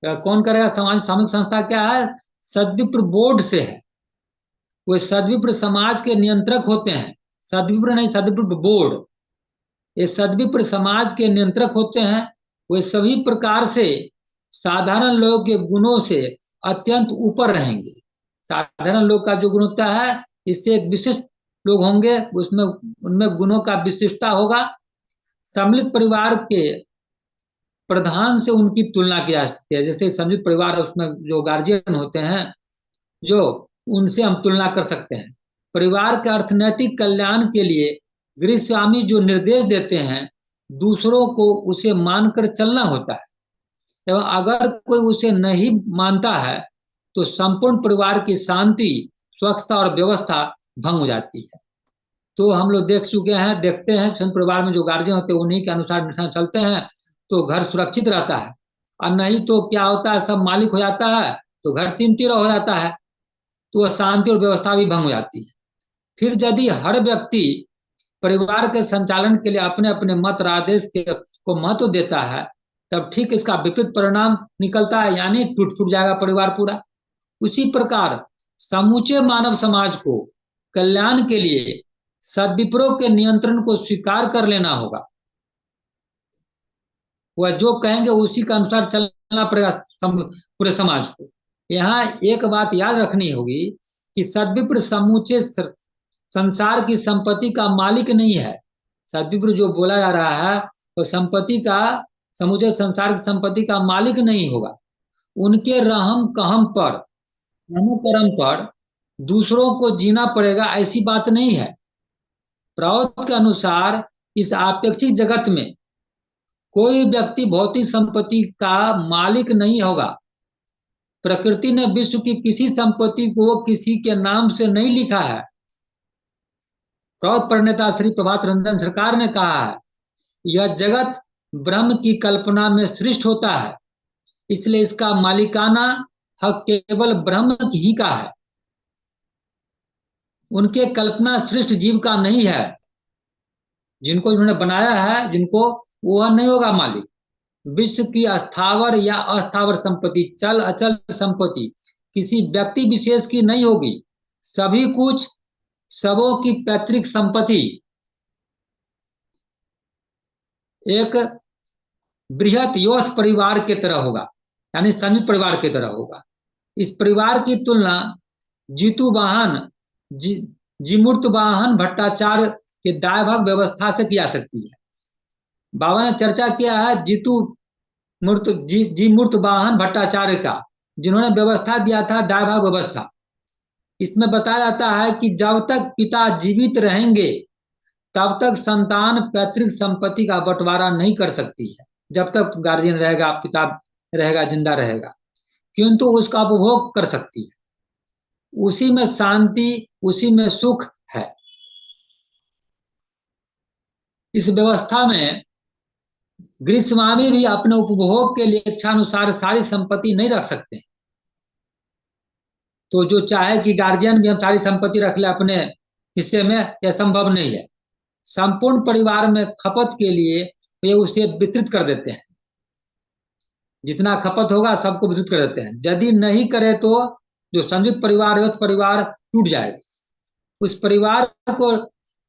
कौन करेगा? समाज सामूहिक संस्था क्या है? सद्विप्र बोर्ड से है। वो सद्विप्र समाज के नियंत्रक होते हैं। सद्विप्र नहीं, सद्विप्र बोर्ड। ये सद्विप्र समाज के नियंत्रक होते हैं। वे सभी प्रकार से साधारण लोगों के गुणों से अत्यंत ऊपर रहेंगे। साधारण लोग का जो गुण होता है, इससे एक विशिष्ट लोग होंगे, उसमें उनमें गुणों का विशिष्टता होगा। सम्मिलित परिवार के प्रधान से उनकी तुलना की जा सकती है। जैसे संयुक्त परिवार, उसमें जो गार्जियन होते हैं, जो उनसे हम तुलना कर सकते हैं। परिवार के अर्थनैतिक कल्याण के लिए गृह स्वामी जो निर्देश देते हैं, दूसरों को उसे मानकर चलना होता है। एवं अगर कोई उसे नहीं मानता है तो संपूर्ण परिवार की शांति, स्वच्छता और व्यवस्था भंग हो जाती है। तो हम लोग देख चुके हैं, देखते हैं, संयुक्त परिवार में जो गार्जियन होते हैं उन्हीं के अनुसार चलते हैं तो घर सुरक्षित रहता है। और नहीं तो क्या होता है, सब मालिक हो जाता है तो घर तीन तीर हो जाता है, तो वह शांति और व्यवस्था भी भंग हो जाती है। फिर यदि हर व्यक्ति परिवार के संचालन के लिए अपने अपने मत और आदेश को महत्व देता है, तब ठीक इसका विपरीत परिणाम निकलता है, यानी टूट फूट जाएगा परिवार पूरा। उसी प्रकार समूचे मानव समाज को कल्याण के लिए सद्विप्रों के नियंत्रण को स्वीकार कर लेना होगा। वह जो कहेंगे उसी के अनुसार चलना पड़ेगा पूरे समाज को। यहाँ एक बात याद रखनी होगी कि सद्विप्र समूचे संसार की संपत्ति का मालिक नहीं है। सद्विप्र जो बोला जा रहा है वो संपत्ति का, समूचे संसार की संपत्ति का मालिक नहीं होगा। उनके रहम कहम पर, रहम करम पर दूसरों को जीना पड़ेगा, ऐसी बात नहीं है। प्रौत के अनुसार इस आपेक्षिक जगत में कोई व्यक्ति भौतिक संपत्ति का मालिक नहीं होगा। प्रकृति ने विश्व की किसी संपत्ति को किसी के नाम से नहीं लिखा है। प्रौत प्रणेता श्री प्रभात रंजन सरकार ने कहा है, यह जगत ब्रह्म की कल्पना में सृष्ट होता है, इसलिए इसका मालिकाना हक केवल ब्रह्म ही का है। उनके कल्पना सृष्ट जीव का नहीं है। जिनको उन्होंने बनाया है, जिनको, वह नहीं होगा मालिक। विश्व की स्थावर या अस्थावर संपत्ति, चल अचल संपत्ति किसी व्यक्ति विशेष की नहीं होगी। सभी कुछ सबों की पैतृक संपत्ति एक बृहत योथ परिवार के तरह होगा, यानी संयुक्त परिवार की तरह होगा। इस परिवार की तुलना जीतू वाहन जीमूर्त वाहन भट्टाचार्य के दायभाग व्यवस्था से की जा सकती है। बाबा ने चर्चा किया है जीतू मूर्त जी मूर्त वाहन भट्टाचार्य का, जिन्होंने व्यवस्था दिया था दायभाग व्यवस्था। इसमें बताया जाता है कि जब तक पिता जीवित रहेंगे तब तक संतान पैतृक संपत्ति का बंटवारा नहीं कर सकती है। जब तक गार्जियन रहेगा, पिता रहेगा, जिंदा रहेगा, किंतु उसका उपभोग कर सकती है। उसी में शांति, उसी में सुख है। इस व्यवस्था में गृहस्वामी भी अपने उपभोग के लिए इच्छानुसार सारी संपत्ति नहीं रख सकते। तो जो चाहे कि गार्जियन भी हम सारी संपत्ति रख ले अपने हिस्से में, यह संभव नहीं है। संपूर्ण परिवार में खपत के लिए वे उसे वितरित कर देते हैं। जितना खपत होगा सबको वितरित कर देते हैं। यदि नहीं करे तो जो संयुक्त परिवार है, परिवार टूट जाएगा। उस परिवार को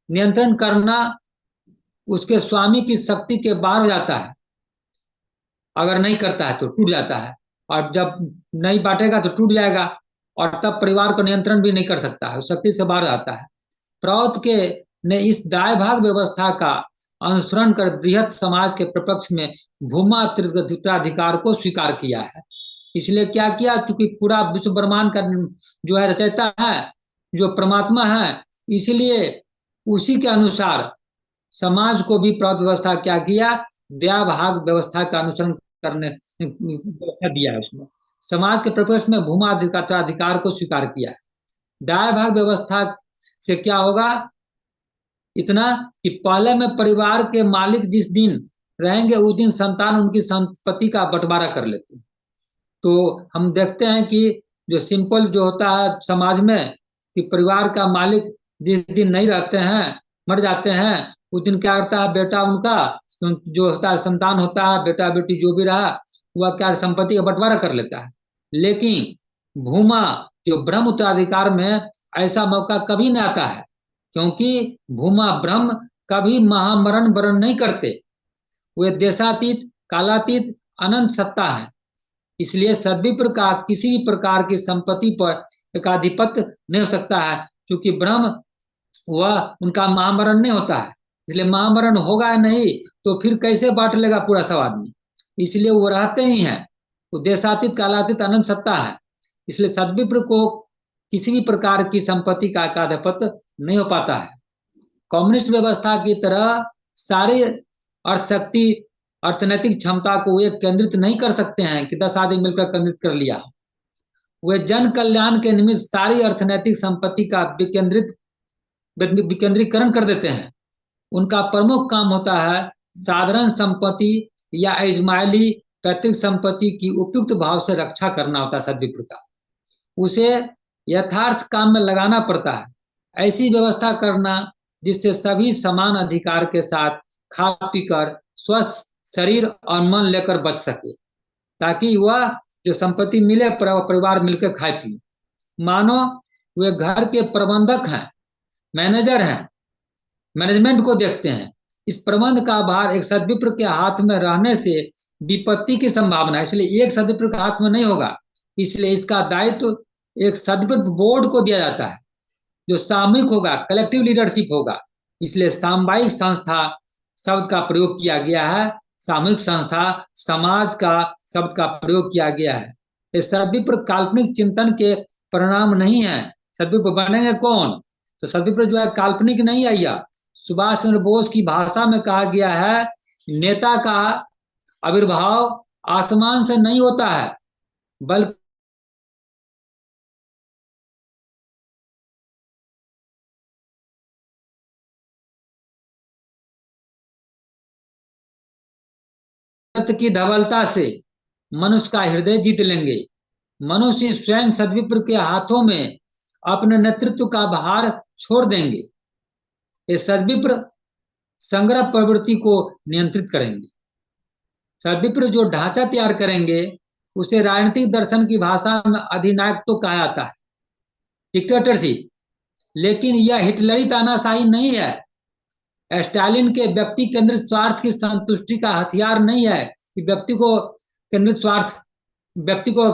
नियंत्रण करना उसके स्वामी की शक्ति के बाहर हो जाता है। अगर नहीं करता है तो टूट जाता है, और जब नहीं बांटेगा तो टूट जाएगा, और तब परिवार को नियंत्रण भी नहीं कर सकता है, शक्ति से बाहर आता है। प्रौत के ने इस दायभाग व्यवस्था का अनुसरण कर बृहत समाज के प्रपक्ष में भूमात्राधिकार को स्वीकार किया है। इसलिए क्या किया, चूंकि पूरा विश्व ब्रह्मांड का जो है रचयिता है, जो परमात्मा है, इसलिए उसी के अनुसार समाज को भी प्रौद्ध व्यवस्था क्या किया, दया भाग व्यवस्था का अनुसरण करने व्यवस्था दिया है। उसमें समाज के प्रपक्ष में भूमाधिकार को स्वीकार किया है। दाय भाग व्यवस्था से क्या होगा, इतना कि पहले में परिवार के मालिक जिस दिन रहेंगे उस दिन संतान उनकी संपत्ति का बंटवारा कर लेते हैं। तो हम देखते हैं कि जो सिंपल जो होता है समाज में कि परिवार का मालिक जिस दिन नहीं रहते हैं, मर जाते हैं, उस दिन क्या करता है, बेटा उनका जो होता है, संतान होता है, बेटा बेटी जो भी रहा, वह क्या संपत्ति का बंटवारा कर लेता है। लेकिन भूमा जो ब्रह्म उत्तराधिकार में ऐसा मौका कभी नहीं आता है, क्योंकि भूमा ब्रह्म कभी महामरण वरण नहीं करते। वे देशातीत, कालातीत, अनंत सत्ता है। इसलिए सद्विप्र का किसी भी प्रकार की संपत्ति पर एकाधिपत्य नहीं हो सकता है, क्योंकि ब्रह्म वह उनका महामरण नहीं होता है। इसलिए महामरण होगा नहीं तो फिर कैसे बांट लेगा पूरा सब आदमी, इसलिए वो रहते ही हैं। वो देशातीत, कालातीत, अनंत सत्ता है। इसलिए सद्विप्र को किसी भी प्रकार की संपत्ति का एकाधिपत्य नहीं हो पाता है। कम्युनिस्ट व्यवस्था की तरह सारी अर्थशक्ति, अर्थनैतिक क्षमता को वे केंद्रित नहीं कर सकते हैं कि 10 आदमी मिलकर केंद्रित कर लिया। वे जन कल्याण के निमित्त सारी अर्थनैतिक संपत्ति का विकेंद्रीकरण कर देते हैं। उनका प्रमुख काम होता है साधारण संपत्ति या इजमाइली पैतृक संपत्ति की उपयुक्त भाव से रक्षा करना होता है सद्विप्र का। उसे यथार्थ काम में लगाना पड़ता है, ऐसी व्यवस्था करना जिससे सभी समान अधिकार के साथ खा पीकर स्वस्थ शरीर और मन लेकर बच सके, ताकि वह जो संपत्ति मिले परिवार मिलकर खाए पिए। मानो वे घर के प्रबंधक हैं, मैनेजर हैं, मैनेजमेंट को देखते हैं। इस प्रबंध का भार एक सद्विप्र के हाथ में रहने से विपत्ति की संभावना है, इसलिए एक सद्विप्र के हाथ में नहीं होगा। इसलिए इसका दायित्व एक सद्विप्र बोर्ड को दिया जाता है, जो सामूहिक होगा, कलेक्टिव लीडरशिप होगा। इसलिए सामुदायिक संस्था शब्द का प्रयोग किया गया है, सामूहिक संस्था, समाज का शब्द का प्रयोग किया गया है। ये सद्विप्र काल्पनिक चिंतन के परिणाम नहीं है। सद्विप्र बनेंगे कौन, तो सद्विप्र जो है काल्पनिक नहीं है। यह सुभाष चंद्र बोस की भाषा में कहा गया है, नेता का आविर्भाव आसमान से नहीं होता है, बल्कि की धवलता से मनुष्य का हृदय जीत लेंगे। मनुष्य स्वयं सद्विप्र के हाथों में अपने नेतृत्व का भार छोड़ देंगे। ये सद्विप्र संग्रह प्रवृत्ति को नियंत्रित करेंगे। सद्विप्र जो ढांचा तैयार करेंगे उसे राजनीतिक दर्शन की भाषा में अधिनायक तो कहा जाता है, डिक्टेटरशिप। लेकिन यह हिटलरी तानाशाही नहीं है। स्टालिन के व्यक्ति केंद्रित स्वार्थ की संतुष्टि का हथियार नहीं है कि व्यक्ति को केंद्रित स्वार्थ, व्यक्ति को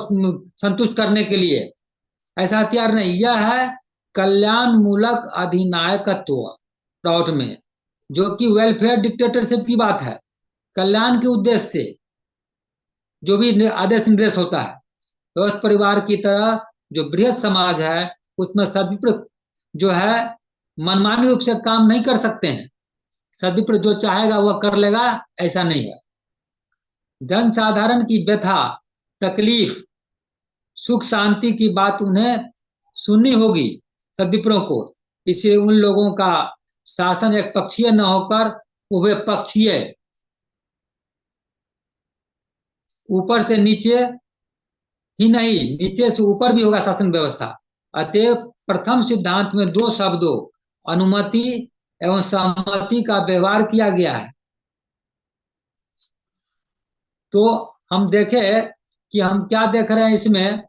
संतुष्ट करने के लिए ऐसा हथियार नहीं। यह है कल्याण मूलक अधिनायकत्व प्लॉट में, जो कि वेलफेयर डिक्टेटरशिप की बात है। कल्याण के उद्देश्य से जो भी आदेश निर्देश होता है, व्यवस्थ परिवार की तरह जो बृहद समाज है उसमें सद्विप्र जो है मनमानी रूप से काम नहीं कर सकते हैं। सद्विप्र जो चाहेगा वह कर लेगा, ऐसा नहीं है। जन साधारण की व्यथा, तकलीफ, सुख शांति की बात उन्हें सुननी होगी सद्विप्रों को। इसलिए उन लोगों का शासन एक पक्षीय न होकर उभय पक्षीय, ऊपर से नीचे ही नहीं, नीचे से ऊपर भी होगा शासन व्यवस्था। अतएव प्रथम सिद्धांत में दो शब्दों अनुमति एवं सहमति का व्यवहार किया गया है। तो हम देखें कि हम क्या देख रहे हैं इसमें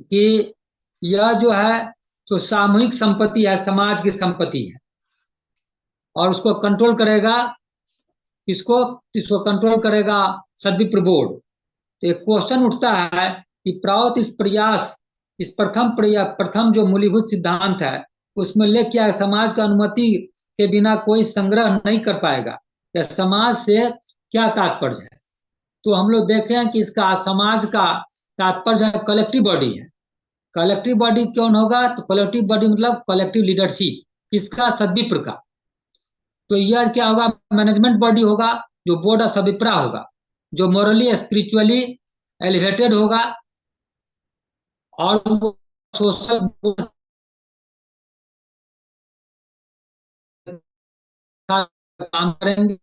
कि यह जो है तो सामूहिक संपत्ति है, समाज की संपत्ति है, और उसको कंट्रोल करेगा इसको इसको कंट्रोल करेगा सद्विप्र बोर्ड। तो एक क्वेश्चन उठता है कि प्रावत इस प्रयास, इस प्रथम जो मूलभूत सिद्धांत है उसमें ले क्या है, समाज का अनुमति के बिना कोई संग्रह नहीं कर पाएगा। या समाज से क्या तात्पर्य है? तो हम लोग देखे हैं कि इसका समाज का तात्पर्य कलेक्टिव बॉडी है। कलेक्टिव बॉडी कौन होगा? तो कलेक्टिव बॉडी मतलब कलेक्टिव लीडरशिप किसका? सद्विप्र का। तो यह क्या होगा? मैनेजमेंट बॉडी होगा, जो बोर्ड ऑफ सद्विप्रा होगा, जो मोरली स्पिरिचुअली एलिवेटेड होगा और वो सोशल काम करेंगे।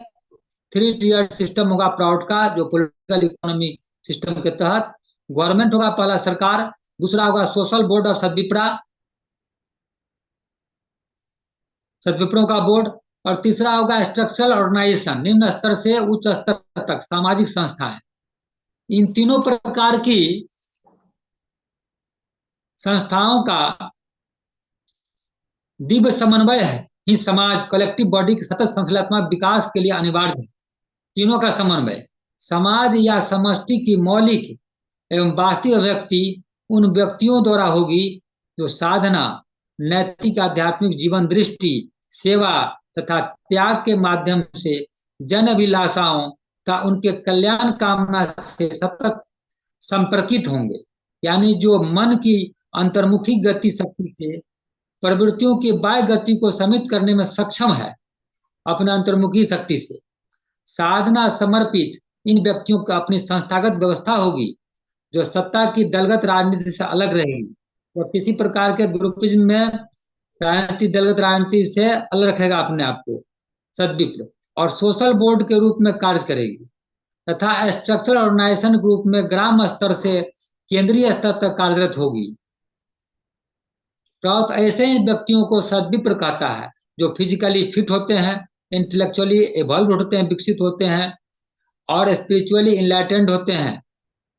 थ्री टीयर सिस्टम होगा प्राउड का, जो पॉलिटिकल इकोनॉमी सिस्टम के तहत गवर्नमेंट होगा पहला सरकार, दूसरा होगा सोशल बोर्ड ऑफ सद्विप्रा, सद्विप्रों का बोर्ड, और तीसरा होगा स्ट्रक्चरल ऑर्गेनाइजेशन, निम्न स्तर से उच्च स्तर तक सामाजिक संस्थाएं। इन तीनों प्रकार की संस्थाओं का दिव्य समन्वय है ही समाज कलेक्टिव बॉडी के सतत संश्लेषणात्मक विकास के लिए अनिवार्य है। तीनों का समन्वय समाज या समष्टि की मौलिक एवं वास्तविक व्यक्ति उन व्यक्तियों द्वारा होगी जो साधना, नैतिक आध्यात्मिक जीवन दृष्टि, सेवा तथा त्याग के माध्यम से जन अभिलाषाओं का उनके कल्याण कामना से सतत संपर्कित होंगे। यानी जो मन की अंतर्मुखी गति शक्ति से प्रवृत्तियों की बाह्य गति को समित करने में सक्षम है, अपने अंतर्मुखी शक्ति से साधना समर्पित इन व्यक्तियों का अपनी संस्थागत व्यवस्था होगी जो सत्ता की दलगत राजनीति से अलग रहेगी। तो किसी प्रकार के ग्रुपिज्म में राजनीति, दलगत राजनीति से अलग रखेगा अपने आप को सद्विप्र, और सोशल बोर्ड के रूप में कार्य करेगी तथा स्ट्रक्चरल ऑर्गेनाइजेशन ग्रुप में ग्राम स्तर से केंद्रीय स्तर तक कार्यरत होगी। तो ऐसे ही व्यक्तियों को सद्विप्र कहता है जो फिजिकली फिट होते हैं, इंटेलेक्चुअली एवॉल्व होते हैं, विकसित होते हैं, और स्पिरिचुअली इनलाइटेंड होते हैं,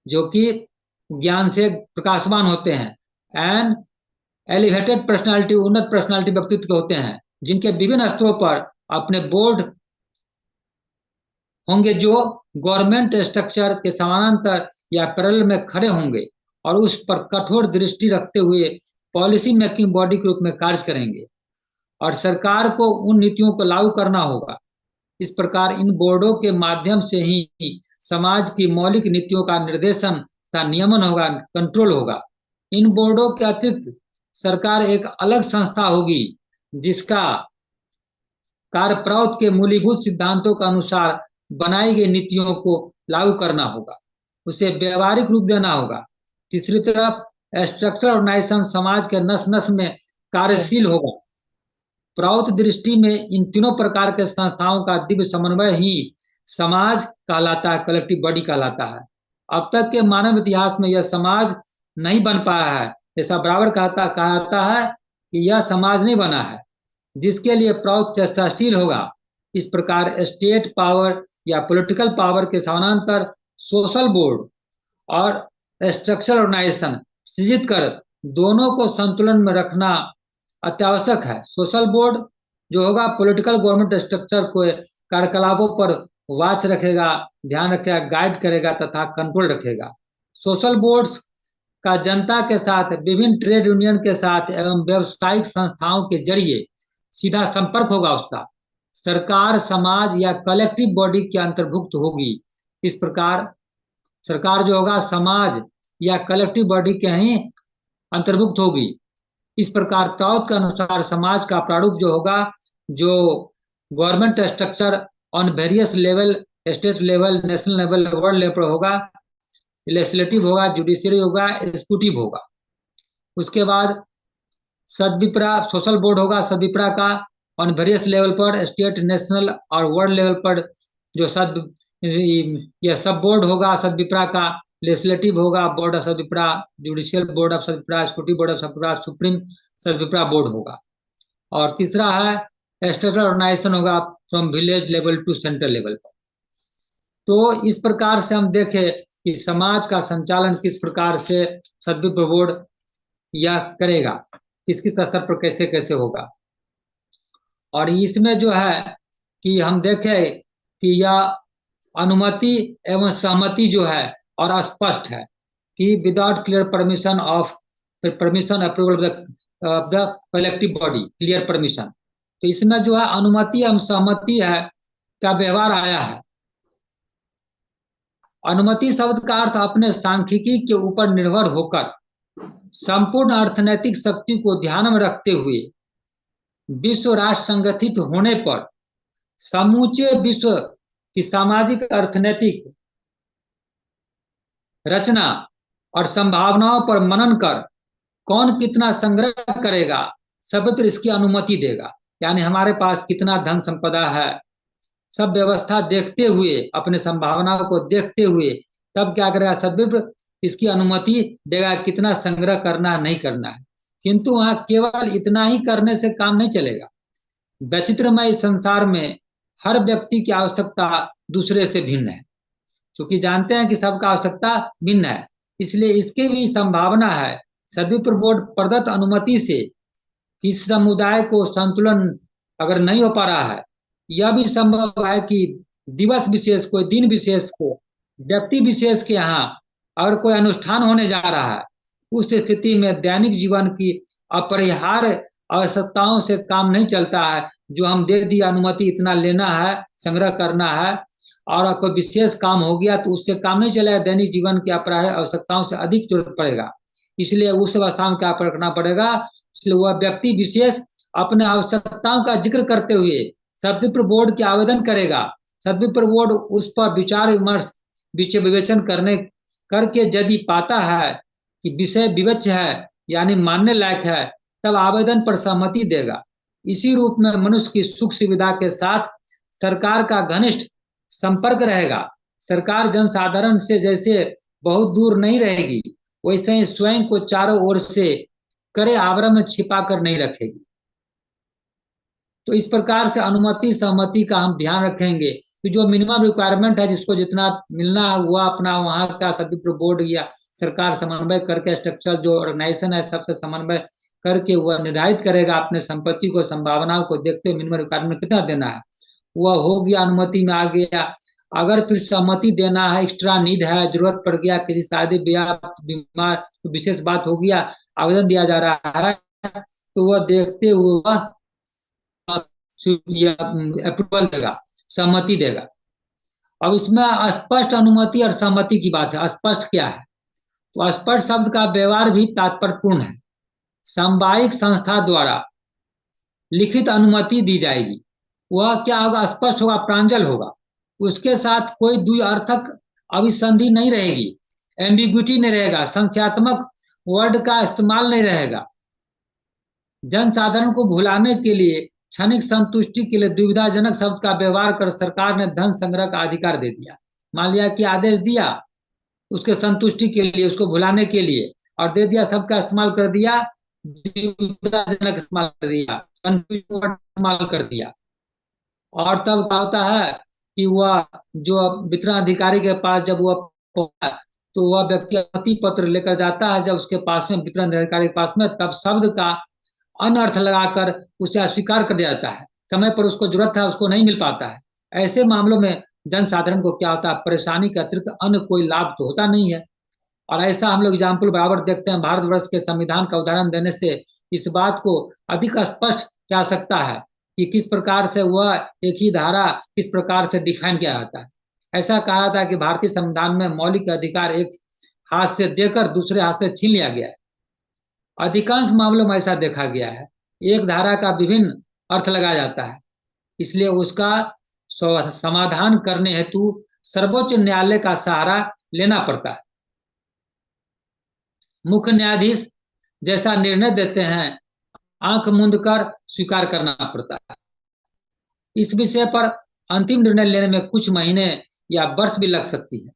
जो कि ज्ञान से प्रकाशवान होते हैं, एंड एलिवेटेड पर्सनालिटी, उन्नत पर्सनालिटी व्यक्तित्व होते हैं, जिनके विभिन्न स्तरों पर अपने बोर्ड होंगे जो गवर्नमेंट स्ट्रक्चर के समानांतर या पैरेलल में खड़े होंगे और उस पर कठोर दृष्टि रखते हुए पॉलिसी मेकिंग बॉडी के रूप में कार्य करेंगे और सरकार को उन नीतियों को लागू करना होगा। इस प्रकार इन बोर्डों के माध्यम से ही समाज की मौलिक नीतियों का निर्देशन का नियमन होगा, कंट्रोल होगा। इन बोर्डों के अतिरिक्त सरकार एक अलग संस्था होगी जिसका कार्य प्राउत के मूलभूत सिद्धांतों के अनुसार बनाई गई नीतियों को लागू करना होगा, उसे व्यवहारिक रूप देना होगा। तीसरी तरफ स्ट्रक्चरल ऑर्गेनाइजेशन समाज के नस नस में कार्यशील होगा। प्राउत दृष्टि में इन तीनों प्रकार के संस्थाओं का दिव्य समन्वय ही समाज कहलाता है, कलेक्टिव बॉडी कहलाता है। अब तक के मानव इतिहास में यह समाज नहीं बन पाया है, जैसा बराबर कहता है कि यह समाज नहीं बना है जिसके लिए प्राउत चेष्टाशील होगा। इस प्रकार स्टेट पावर या पॉलिटिकल पावर के समानांतर सोशल बोर्ड और स्ट्रक्चरल ऑर्गेनाइजेशन सृजित कर दोनों को संतुलन में रखना अत्यावश्यक है। सोशल बोर्ड जो होगा पॉलिटिकल गवर्नमेंट स्ट्रक्चर को कार्यकलापों पर वॉच रखेगा, ध्यान रखेगा, गाइड करेगा तथा कंट्रोल रखेगा। सोशल बोर्ड्स का जनता के साथ, विभिन्न ट्रेड यूनियन के साथ एवं व्यावसायिक संस्थाओं के जरिए सीधा संपर्क होगा उसका। सरकार समाज या कलेक्टिव बॉडी के अंतर्भुक्त होगी। इस प्रकार सरकार जो होगा समाज या कलेक्टिव बॉडी के ही अंतर्भुक्त होगी। इस प्रकार प्राउत के अनुसार समाज का प्रारूप जो होगा, जो government structure on various level, state level, national level, world level पर होगा, लेजिस्लेटिव होगा, जुडिशियरी होगा, एग्जीक्यूटिव होगा। उसके बाद सद्विप्रा सोशल बोर्ड होगा, सद्विप्रा का ऑन वेरियस लेवल पर, स्टेट, नेशनल और वर्ल्ड लेवल पर जो यह सब बोर्ड होगा सद्विप्रा का। लेजिस्लेटिव होगा board of Sadvipra, judicial board of Sadvipra, executive board of Sadvipra, supreme Sadvipra board होगा। और तीसरा है स्टेटल ऑर्गेनाइजेशन होगा from village level to central level पर। तो इस प्रकार से हम देखें कि समाज का संचालन किस प्रकार से सद्विप्र बोर्ड या करेगा, किस किस स्तर पर कैसे कैसे होगा। और इसमें जो है कि हम देखें कि यह अनुमति एवं सहमति जो है और स्पष्ट है कि without clear permission approval of the collective body, clear permission, तो इसमें जो है अनुमति एवं सहमति है का व्यवहार आया है। अनुमति शब्द का अर्थ अपने सांख्यिकी के ऊपर निर्भर होकर संपूर्ण अर्थनैतिक शक्ति को ध्यान में रखते हुए विश्व राष्ट्र संगठित होने पर समूचे विश्व की सामाजिक अर्थनैतिक रचना और संभावनाओं पर मनन कर कौन कितना संग्रह करेगा सर्वत्र इसकी अनुमति देगा। यानी हमारे पास कितना धन संपदा है, सब व्यवस्था देखते हुए, अपने संभावनाओं को देखते हुए तब क्या करेगा, सदविप्र इसकी अनुमति देगा कितना संग्रह करना नहीं करना है। किंतु वहां केवल इतना ही करने से काम नहीं चलेगा। वैचित्रमय संसार में हर व्यक्ति की आवश्यकता दूसरे से भिन्न है, क्योंकि जानते हैं कि सबका आवश्यकता भिन्न है, इसलिए इसकी भी संभावना है सदविप्र बोर्ड प्रदत्त अनुमति से किसी समुदाय को संतुलन अगर नहीं हो पा रहा है, यह भी संभव है कि दिवस विशेष को, दिन विशेष को, व्यक्ति विशेष के यहाँ अगर कोई अनुष्ठान होने जा रहा है, उस स्थिति में दैनिक जीवन की अपरिहार्य आवश्यकताओं से काम नहीं चलता है। जो हम दे दिया अनुमति इतना लेना है, संग्रह करना है, और कोई विशेष काम हो गया तो उससे काम नहीं चलेगा, दैनिक जीवन की अपरिहार्य आवश्यकताओं से अधिक जरूरत पड़ेगा। इसलिए उस अवस्था में क्या करना पड़ेगा, इसलिए वह व्यक्ति विशेष अपने आवश्यकताओं का जिक्र करते हुए सदविप्र बोर्ड के आवेदन करेगा। सदविप्र बोर्ड उस पर विचार विमर्श विवेचन करके यदि पाता है कि विषय विवेच्य है यानी मानने लायक है, तब आवेदन पर सहमति देगा। इसी रूप में मनुष्य की सुख सुविधा के साथ सरकार का घनिष्ठ संपर्क रहेगा। सरकार जनसाधारण से जैसे बहुत दूर नहीं रहेगी, वैसे ही स्वयं को चारों ओर से करे आवरण में छिपा कर नहीं रखेगी। तो इस प्रकार से अनुमति सहमति का हम ध्यान रखेंगे कि जो मिनिमम रिक्वायरमेंट है, जिसको जितना मिलना हुआ अपना वहां का सदविप्र बोर्ड या सरकार समन्वय करके, स्ट्रक्चर जो ऑर्गेनाइजेशन है सबसे समन्वय करके वह निर्धारित करेगा अपने संपत्ति को, संभावनाओं को देखते हुए मिनिमम रिक्वायरमेंट कितना देना है, वह हो गया, अनुमति में आ गया। अगर फिर सहमति देना है, एक्स्ट्रा नीड है, जरूरत पड़ गया, किसी शादी ब्याह बीमार तो विशेष बात हो गया, आवेदन दिया जा रहा है, तो वह देखते हुए वह अप्रूवल देगा, सहमति देगा। अब इसमें स्पष्ट अनुमति और सहमति की बात है। स्पष्ट क्या है, तो स्पष्ट शब्द का व्यवहार भी तात्पर्यपूर्ण है। सामुदायिक संस्था द्वारा लिखित अनुमति दी जाएगी, वह क्या होगा, स्पष्ट होगा, प्रांजल होगा, उसके साथ कोई द्विअर्थक अभिसंधि नहीं रहेगी, एम्बिग्विटी नहीं रहेगा, संख्यात्मक वर्ड का इस्तेमाल नहीं रहेगा। जनसाधारण को भुलाने के लिए, क्षणिक संतुष्टि के लिए दुविधाजनक शब्द का व्यवहार कर सरकार ने धन संग्रह का अधिकार दे दिया। मान लिया कि आदेश दिया उसके संतुष्टि के लिए, उसको भुलाने के लिए, और दे दिया, शब्द का इस्तेमाल कर दिया, दुविधाजनक इस्तेमाल कर दिया, इस्तेमाल कर दिया। और तब क्या होता है कि वह जो वितरण अधिकारी के पास जब वह तो वह व्यक्ति अनुमति पत्र लेकर जाता है, जब उसके पास में वितरण अधिकारी के पास में, तब शब्द का अनर्थ लगाकर उसे अस्वीकार कर दिया जाता है। समय पर उसको जरूरत है, उसको नहीं मिल पाता है। ऐसे मामलों में जनसाधारण को क्या होता है, परेशानी के अतिरिक्त अन्य कोई लाभ तो होता नहीं है। और ऐसा हम लोग एग्जाम्पल बराबर देखते हैं। भारतवर्ष के संविधान का उदाहरण देने से इस बात को अधिक स्पष्ट किया सकता है कि किस प्रकार से वह एक ही धारा किस प्रकार से डिफाइन किया जाता है। ऐसा कहा था कि भारतीय संविधान में मौलिक अधिकार एक हाथ से देकर दूसरे हाथ से छीन लिया गया है। अधिकांश मामलों में ऐसा देखा गया है, एक धारा का विभिन्न अर्थ लगाया जाता है, इसलिए उसका समाधान करने हेतु सर्वोच्च न्यायालय का सहारा लेना पड़ता है। मुख्य न्यायाधीश जैसा निर्णय देते हैं, आंख मूंद कर स्वीकार करना पड़ता है। इस विषय पर अंतिम निर्णय लेने में कुछ महीने या वर्ष भी लग सकती है,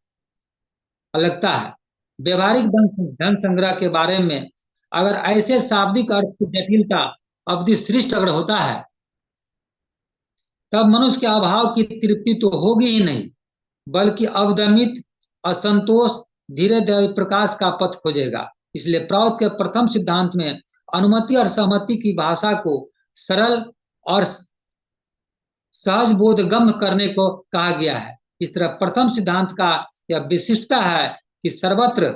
लगता है। व्यवहारिक धन संग्रह के बारे में अगर ऐसे शाब्दिक अर्थ की जटिलता अवधि श्रेष्ठ अगर होता है, तब मनुष्य के अभाव की तृप्ति तो होगी ही नहीं, बल्कि अवदमित असंतोष धीरे धीरे प्रकाश का पथ खोजेगा। इसलिए प्राउत के प्रथम सिद्धांत में अनुमति और सहमति की भाषा को सरल और सहज बोधगम्य करने को कहा गया है। इस तरह प्रथम सिद्धांत का यह विशिष्टता है कि सर्वत्र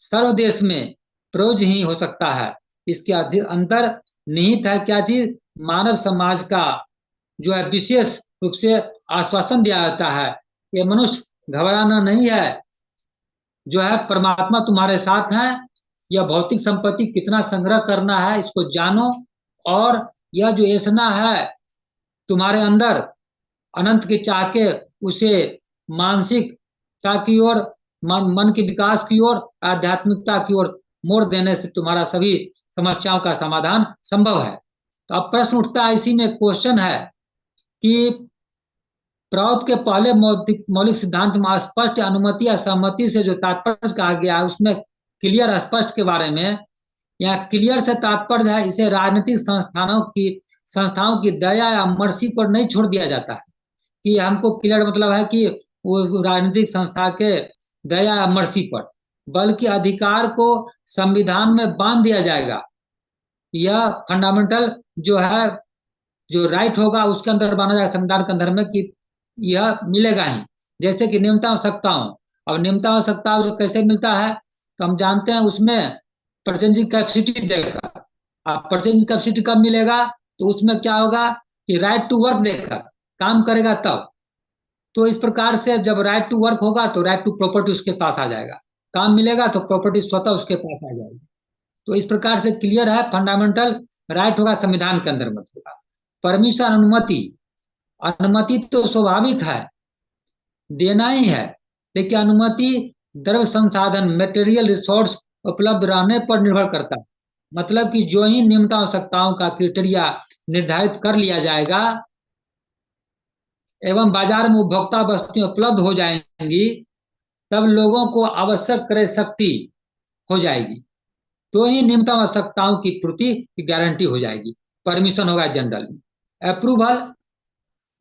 सर्वदेश में प्रयोज्य ही हो सकता है। इसके अंदर निहित है क्या चीज, मानव समाज का जो है विशेष रूप से आश्वासन दिया जाता है। ये मनुष्य घबराना नहीं है, जो है परमात्मा तुम्हारे साथ है। यह भौतिक संपत्ति कितना संग्रह करना है इसको जानो, और यह जो ऐसना है तुम्हारे अंदर अनंत की चाह के, उसे मानसिकता की ओर, मन के विकास की ओर, आध्यात्मिकता की ओर मोड़ देने से तुम्हारा सभी समस्याओं का समाधान संभव है। तो अब प्रश्न उठता है, इसी में क्वेश्चन है कि प्रौध के पहले मौलिक मौलिक सिद्धांत में स्पष्ट अनुमति या सहमति से जो तात्पर्य कहा गया है उसमें क्लियर स्पष्ट के बारे में, यहाँ क्लियर से तात्पर्य है इसे राजनीतिक संस्थाओं की दया या मर्जी पर नहीं छोड़ दिया जाता है। कि हमको क्लियर मतलब है कि वो राजनीतिक संस्था के दया या मर्जी पर, बल्कि अधिकार को संविधान में बांध दिया जाएगा। यह फंडामेंटल जो है, जो राइट होगा उसके अंदर बांधा जाएगा संविधान के अंदर में, कि यह मिलेगा ही। जैसे कि नियमता आवश्यकताओं, अब नियमता आवश्यकताओं जो कैसे मिलता है तो हम जानते हैं उसमें परचेंजिंग कैपेसिटी देगा। अब परचेंजिंग कैपेसिटी कब मिलेगा तो उसमें क्या होगा कि राइट टू वर्क देगा, काम करेगा तब। तो इस प्रकार से जब राइट टू वर्क होगा तो राइट टू प्रॉपर्टी उसके पास आ जाएगा, काम मिलेगा तो प्रॉपर्टी स्वतः उसके पास आ जाएगी। तो इस प्रकार से क्लियर है, फंडामेंटल राइट होगा संविधान के अंदर मत होगा। परमिशन अनुमति, अनुमति तो स्वाभाविक है, देना ही है, लेकिन अनुमति द्रव्य संसाधन मेटेरियल रिसोर्स उपलब्ध रहने पर निर्भर करता है। मतलब कि जो ही नियमित आवश्यकताओं का क्राइटेरिया निर्धारित कर लिया जाएगा एवं बाजार में उपभोक्ता वस्तुएं उपलब्ध हो जाएंगी, तब लोगों को आवश्यक क्रय शक्ति हो जाएगी, तो ही नियमित आवश्यकताओं की पूर्ति की गारंटी हो जाएगी। परमिशन होगा जनरल में। अप्रूवल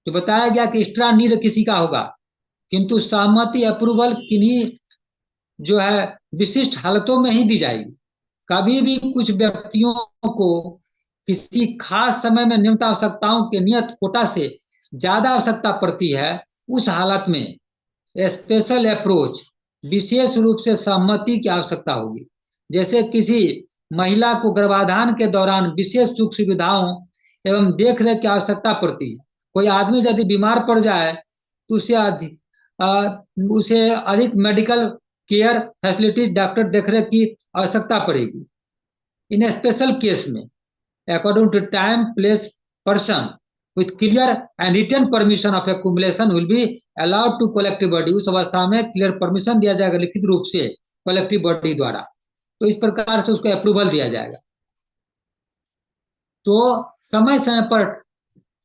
जो बताया गया कि एक्स्ट्रा नीड किसी का होगा, किंतु सहमति अप्रूवल किन्हीं जो है विशिष्ट हालतों में ही दी जाएगी। कभी भी कुछ व्यक्तियों को किसी खास समय में नियमित आवश्यकताओं के नियत कोटा से ज्यादा आवश्यकता पड़ती है, उस हालत में स्पेशल अप्रोच, विशेष रूप से सहमति की आवश्यकता होगी। जैसे किसी महिला को गर्भाधान के दौरान विशेष सुख सुविधाओं एवं देख रेख की आवश्यकता पड़ती है। कोई आदमी यदि बीमार पड़ जाए तो उसे अधिक मेडिकल केयर फैसिलिटीज, डॉक्टर देखरेख की आवश्यकता पड़ेगी। इन स्पेशल केस में according to time place person with clear and written permission of accumulation will be allowed to collective body, उस अवस्था में क्लियर परमिशन दिया जाएगा लिखित रूप से कलेक्टिव बॉडी द्वारा, तो इस प्रकार से उसको अप्रूवल दिया जाएगा। तो समय समय पर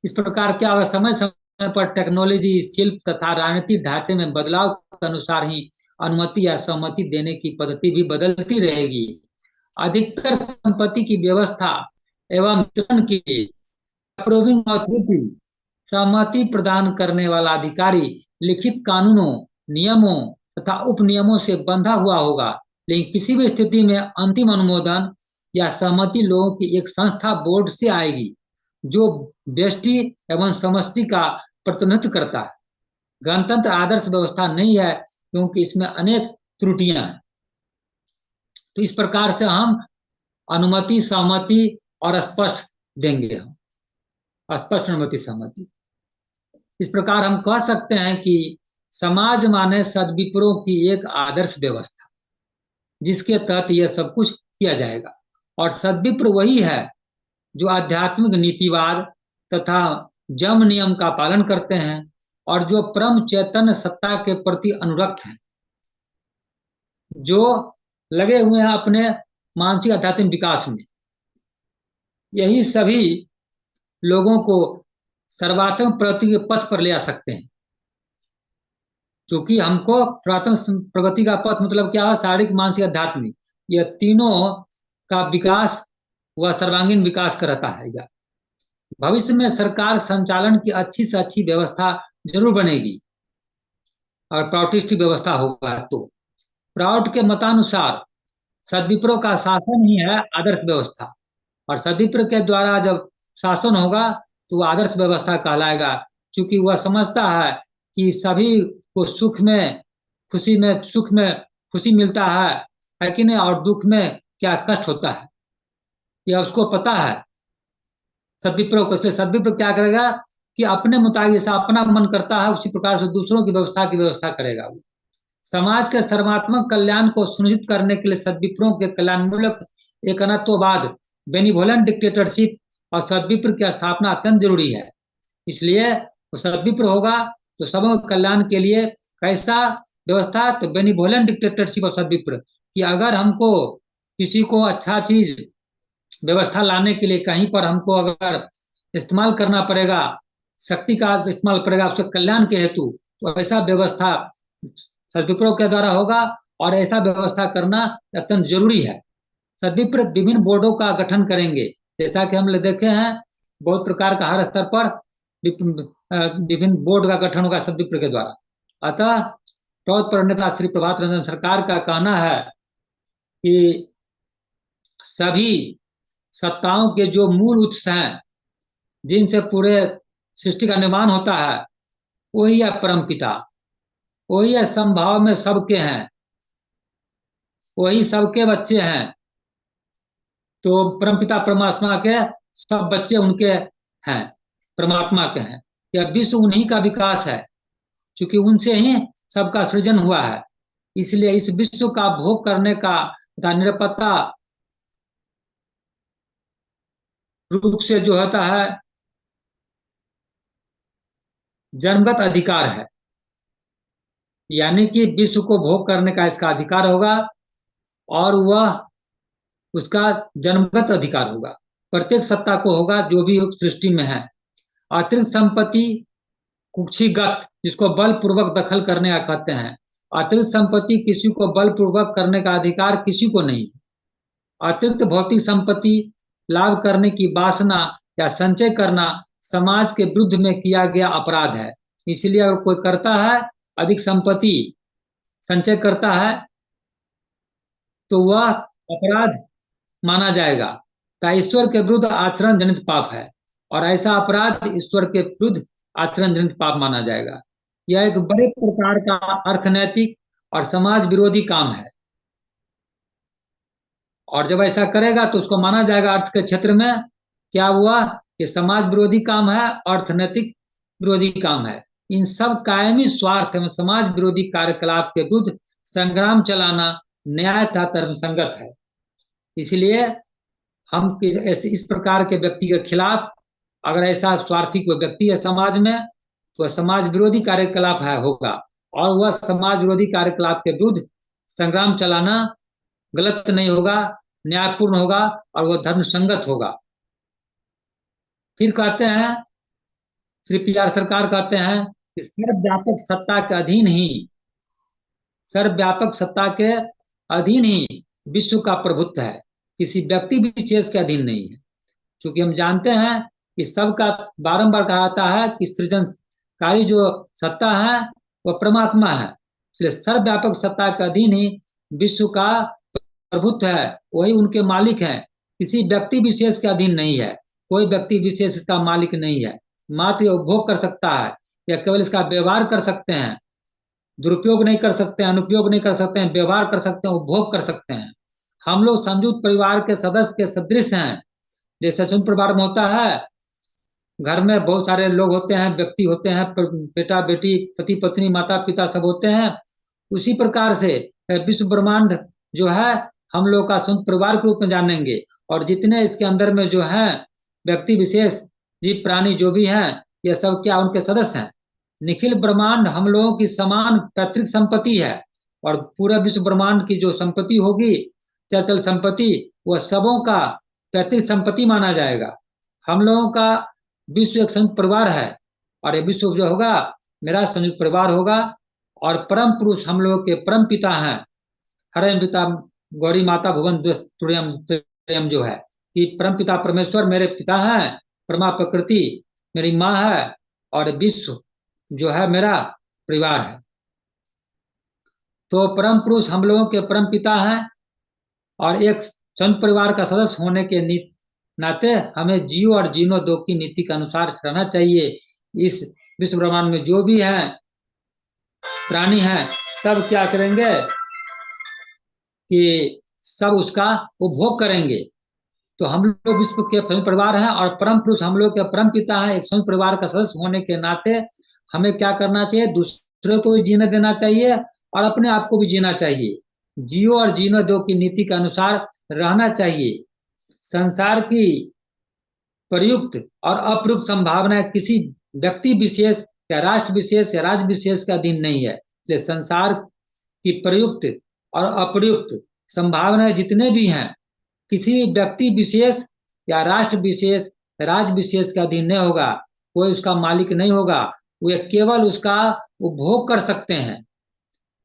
इस प्रकार क्या होगा, समय समय पर टेक्नोलॉजी, शिल्प तथा राजनीतिक ढांचे में बदलाव के अनुसार ही अनुमति या सहमति देने की पद्धति भी बदलती रहेगी। अधिकतर संपत्ति की व्यवस्था एवं वितरण की अप्रूविंग अथॉरिटी, सहमति प्रदान करने वाला अधिकारी लिखित कानूनों, नियमों तथा उप नियमों से बंधा हुआ होगा, लेकिन किसी भी स्थिति में अंतिम अनुमोदन या सहमति लोगों की एक संस्था बोर्ड से आएगी जो व्यष्टि एवं समष्टि का प्रतिनिधित्व करता है। गणतंत्र आदर्श व्यवस्था नहीं है क्योंकि इसमें अनेक त्रुटियां हैं। तो इस प्रकार से हम अनुमति, सहमति और स्पष्ट देंगे, हम स्पष्ट अनुमति सहमति। इस प्रकार हम कह सकते हैं कि समाज माने सद्विप्रों की एक आदर्श व्यवस्था जिसके तहत यह सब कुछ किया जाएगा। और सद्विप्र वही है जो आध्यात्मिक नीतिवाद तथा जम नियम का पालन करते हैं और जो परम चैतन्य सत्ता के प्रति अनुरक्त हैं, जो लगे हुए हैं अपने मानसिक आध्यात्मिक विकास में। यही सभी लोगों को सर्वात्मक प्रगति के पथ पर ले आ सकते हैं, क्योंकि हमको सर्वात्मक प्रगति का पथ मतलब क्या है, शारीरिक, मानसिक, आध्यात्मिक, यह तीनों का विकास वह सर्वांगीण विकास कराता है। भविष्य में सरकार संचालन की अच्छी से अच्छी व्यवस्था जरूर बनेगी और प्राउटिस्टिक व्यवस्था होगा। तो प्राउट के मतानुसार सद्विप्रो का शासन ही है आदर्श व्यवस्था, और सद्विप्र के द्वारा जब शासन होगा तो वह आदर्श व्यवस्था कहलाएगा, क्योंकि वह समझता है कि सभी को सुख में खुशी मिलता है कि नहीं, और दुख में क्या कष्ट होता है, यह उसको पता है। सद्विप्र को। इसलिए सद्विप्र क्या करेगा कि अपने मुताबिक जैसा अपना मन करता है उसी प्रकार से दूसरों की व्यवस्था करेगा वो। समाज के सर्वात्मक कल्याण को सुनिश्चित करने के लिए सद्विप्रों के कल्याणमूलक एकनत्ववाद, बेनिवोलेंट डिक्टेटरशिप और सद्विप्र की स्थापना अत्यंत जरूरी है। इसलिए वो सद्विप्र होगा तो सबों के कल्याण के लिए कैसा व्यवस्था, तो बेनिवोलेंट डिक्टेटरशिप और सद्विप्र कि अगर हमको किसी को अच्छा चीज व्यवस्था लाने के लिए कहीं पर हमको अगर इस्तेमाल करना पड़ेगा, शक्ति का इस्तेमाल पड़ेगा उसके कल्याण के हेतु, तो ऐसा व्यवस्था सद्विप्रों के द्वारा होगा और ऐसा व्यवस्था करना अत्यंत जरूरी है। सद्विप्र विभिन्न बोर्डों का गठन करेंगे, जैसा कि हम देखे हैं बहुत प्रकार का हर स्तर पर विभिन्न बोर्ड का गठन होगा सद्विप्र के द्वारा। अतः प्रौढ़ प्रणेता श्री प्रभात रंजन सरकार का कहना है कि सभी सत्ताओं के जो मूल उत्स हैं जिनसे पूरे सृष्टि का निर्माण होता है वही है परमपिता, वही है समभाव में सबके हैं, वही सबके बच्चे हैं। तो परमपिता परमात्मा के सब बच्चे उनके हैं, परमात्मा के हैं। यह विश्व उन्हीं का विकास है क्योंकि उनसे ही सबका सृजन हुआ है। इसलिए इस विश्व का भोग करने का तथा निरपत्ता रूप से जो होता है जन्मगत अधिकार है, यानी कि विश्व को भोग करने का इसका अधिकार होगा और वह उसका जन्मगत अधिकार होगा। प्रत्येक सत्ता को होगा जो भी सृष्टि में है। अतिरिक्त संपत्ति कुक्षिगत, जिसको बलपूर्वक दखल करने का कहते हैं। अतिरिक्त संपत्ति किसी को बलपूर्वक करने का अधिकार किसी को नहीं। अतिरिक्त भौतिक संपत्ति लाभ करने की वासना या संचय करना समाज के विरुद्ध में किया गया अपराध है। इसलिए अगर कोई करता है अधिक संपत्ति संचय करता है तो वह अपराध माना जाएगा, तो ईश्वर के विरुद्ध आचरण जनित पाप है और ऐसा अपराध ईश्वर के विरुद्ध आचरण जनित पाप माना जाएगा। यह एक बड़े प्रकार का अर्थनैतिक और समाज विरोधी काम है और जब ऐसा करेगा तो उसको माना जाएगा अर्थ के क्षेत्र में क्या हुआ कि समाज विरोधी काम है, अर्थनैतिक विरोधी काम है। इन सब कायमी स्वार्थ एवं समाज विरोधी कार्यकलाप के विरुद्ध संग्राम चलाना न्याय तथा धर्म संगत है। इसलिए हम इस प्रकार के व्यक्ति के खिलाफ अगर ऐसा स्वार्थी कोई व्यक्ति है समाज में तो समाज विरोधी कार्यकलाप है होगा और वह समाज विरोधी कार्यकलाप के विरुद्ध संग्राम चलाना गलत नहीं होगा, न्यायपूर्ण होगा और वह धर्म संगत होगा। फिर कहते हैं श्री पी.आर. सरकार कहते हैं कि सर्वव्यापक सत्ता के अधीन ही, सर्वव्यापक सत्ता के अधीन ही विश्व का प्रभुत्व है, किसी व्यक्ति विशेष के अधीन नहीं है। क्योंकि हम जानते हैं कि सबका बारंबार कहा जाता है कि सृजनकारी जो सत्ता है वह परमात्मा है। इसलिए सर्वव्यापक सत्ता के अधीन ही विश्व का प्रभुत्व है, वही उनके मालिक हैं, किसी व्यक्ति विशेष के अधीन नहीं है। कोई व्यक्ति विशेष इसका मालिक नहीं है, मात्र उपभोग कर सकता है या केवल इसका व्यवहार कर सकते हैं। दुरुपयोग नहीं कर सकते हैं, अनुपयोग नहीं कर सकते हैं, व्यवहार कर सकते हैं, उपभोग कर सकते हैं। हम लोग संयुक्त परिवार के सदस्य के सदृश हैं। जैसे संयुक्त परिवार में होता है, घर में बहुत सारे लोग होते हैं, व्यक्ति होते हैं, बेटा बेटी, पति पत्नी, माता पिता सब होते हैं। उसी प्रकार से विश्व ब्रह्मांड जो है हम लोग का संयुक्त परिवार के रूप में जानेंगे और जितने इसके अंदर में जो है व्यक्ति विशेष जीव प्राणी जो भी हैं ये सब क्या उनके सदस्य हैं। निखिल ब्रह्मांड हम लोगों की समान पैतृक संपत्ति है और पूरा विश्व ब्रह्मांड की जो संपत्ति होगी चल संपत्ति वह सबों का पैतृक संपत्ति माना जाएगा। हम लोगों का विश्व एक संयुक्त परिवार है और ये विश्व जो होगा मेरा संयुक्त परिवार होगा और परम पुरुष हम लोगों के परम पिता हैं, हरे पिता गौरी माता भुवन तुर्यम जो है कि परम पिता परमेश्वर मेरे पिता हैं, परमा प्रकृति मेरी माँ है और विश्व जो है मेरा परिवार है। तो परम पुरुष हम लोगों के परम पिता हैं और एक संत परिवार का सदस्य होने के नाते हमें जियो और जीनो दो की नीति के अनुसार रहना चाहिए। इस विश्व ब्रह्मांड में जो भी है प्राणी हैं सब क्या करेंगे कि सब उसका उपभोग करेंगे तो हम लोग विश्व के संयुक्त परिवार हैं और परम पुरुष हम लोग के परम पिता हैं। एक संयुक्त परिवार का सदस्य होने के नाते हमें क्या करना चाहिए, दूसरे को भी जीने देना चाहिए और अपने आप को भी जीना चाहिए। जियो और जीने दो की नीति के अनुसार रहना चाहिए। संसार की प्रयुक्त और अप्रयुक्त संभावनाएं किसी व्यक्ति विशेष या राष्ट्र विशेष या राज्य विशेष के अधीन नहीं है। इसलिए संसार की प्रयुक्त और अप्रयुक्त संभावनाएं जितने भी हैं किसी व्यक्ति विशेष या राष्ट्र विशेष राज्य विशेष के अधीन नहीं होगा। कोई उसका मालिक नहीं होगा। वे केवल उसका उपभोग कर सकते हैं।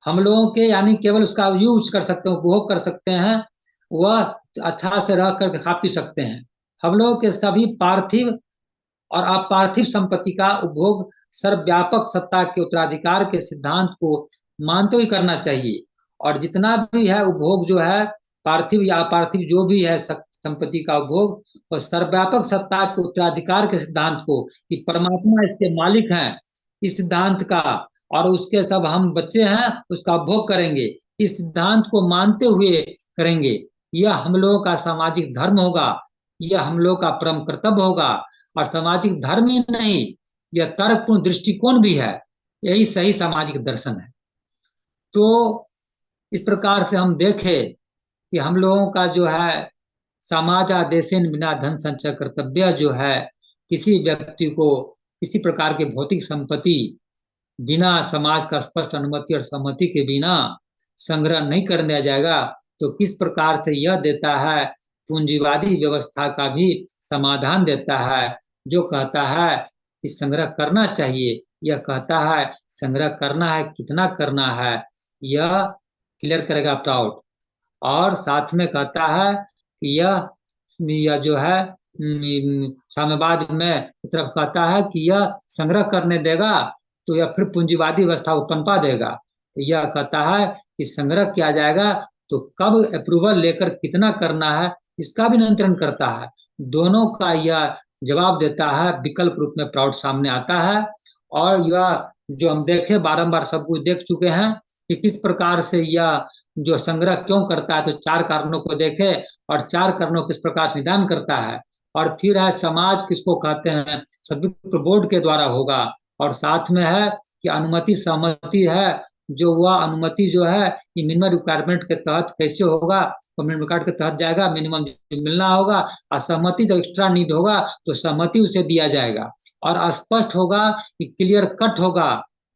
हम लोगों के यानी केवल उसका यूज कर सकते हैं, उपभोग कर सकते हैं। वह अच्छा से रह कर खा पी सकते हैं। हम लोगों के सभी पार्थिव और अपार्थिव संपत्ति का उपभोग सर्वव्यापक सत्ता के उत्तराधिकार के सिद्धांत को मानते हुए करना चाहिए। और जितना भी है उपभोग जो है पार्थिव या अपार्थिव जो भी है संपत्ति का उपभोग और सर्वव्यापक सत्ता के उत्तराधिकार के सिद्धांत को कि परमात्मा इसके मालिक हैं, इस सिद्धांत का, और उसके सब हम बच्चे हैं उसका उपभोग करेंगे, इस सिद्धांत को मानते हुए करेंगे। यह हम लोगों का सामाजिक धर्म होगा। यह हम लोग का परम कर्तव्य होगा। और सामाजिक धर्म ही नहीं, यह तर्कपूर्ण दृष्टिकोण भी है। यही सही सामाजिक दर्शन है। तो इस प्रकार से हम देखें कि हम लोगों का जो है समाज आदेशेन बिना धन संचय कर्तव्य जो है, किसी व्यक्ति को किसी प्रकार की भौतिक संपत्ति बिना समाज का स्पष्ट अनुमति और सहमति के बिना संग्रह नहीं करने दिया जाएगा। तो किस प्रकार से यह देता है, पूंजीवादी व्यवस्था का भी समाधान देता है, जो कहता है कि संग्रह करना चाहिए। यह कहता है संग्रह करना है, कितना करना है यह क्लियर करेगा प्राउड। और साथ में कहता है कि यह जो है साम्यवाद में तरफ कहता है कि यह संग्रह करने देगा तो यह फिर पूंजीवादी व्यवस्था उत्पन्न पा देगा। तो यह कहता है कि संग्रह किया जाएगा तो कब अप्रूवल लेकर कितना करना है इसका भी नियंत्रण करता है। दोनों का यह जवाब देता है, विकल्प रूप में प्राउड सामने आता है। और यह जो हम देखे बारंबार सब कुछ देख चुके हैं कि किस प्रकार से यह जो संग्रह क्यों करता है, तो 4 कारणों को देखे और 4 कारणों किस प्रकार निदान करता है। और फिर है समाज किसको कहते हैं, सदुपयोग बोर्ड के द्वारा होगा। और साथ में है कि अनुमति सहमति है, जो वह अनुमति जो है कि मिनिमम रिक्वायरमेंट के तहत कैसे होगा, तो मिनिमम रिक्वायरमेंट के तहत जाएगा, मिनिमम मिलना होगा। और सहमति जब एक्स्ट्रा नीड होगा तो सहमति उसे दिया जाएगा। और स्पष्ट होगा कि क्लियर कट होगा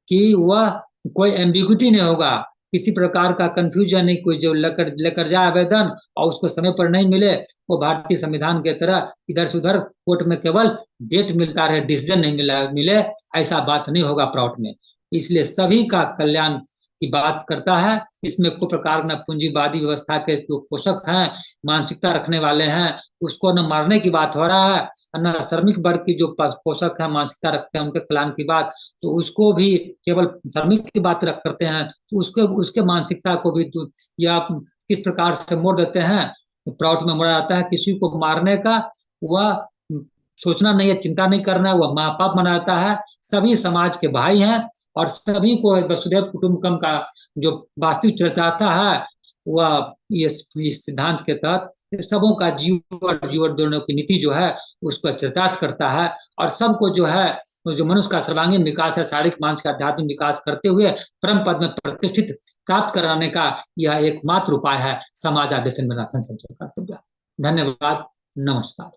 कि वह कोई एम्बिग्यूटी नहीं होगा, किसी प्रकार का कंफ्यूजन नहीं। कोई जो लेकर जाए आवेदन और उसको समय पर नहीं मिले, वो भारतीय संविधान के तरह इधर से उधर कोर्ट में केवल डेट मिलता रहे, डिसीजन नहीं मिले, ऐसा बात नहीं होगा प्राउट में। इसलिए सभी का कल्याण की बात करता है। इसमें कोई प्रकार न पूंजीवादी व्यवस्था के जो पोषक हैं, मानसिकता रखने वाले हैं, उसको न मारने की बात हो रहा है, न श्रमिक वर्ग की जो पोषक है मानसिकता रखते हैं उनके कल्याण की बात, तो उसको भी केवल श्रमिक की बात रख करते हैं। तो उसके मानसिकता को भी या किस प्रकार से मोड़ देते हैं, प्राउट में मोड़ा जाता है किसी को मारने का। वह सोचना नहीं है, चिंता नहीं करना है, वह महापाप मना जाता है। सभी समाज के भाई हैं और सभी को वसुधैव कुटुंबकम का जो वास्तविक चरितार्थ है वह इस सिद्धांत के तहत सबों का जीवन दोनों की नीति जो है उसको चरितार्थ करता है। और सबको जो है जो मनुष्य का सर्वांगीण विकास है, शारीरिक मानसिक आध्यात्मिक विकास करते हुए परम पद में प्रतिष्ठित प्राप्त कराने का यह एकमात्र उपाय है समाज आदेश कर्तव्य। धन्यवाद, नमस्कार।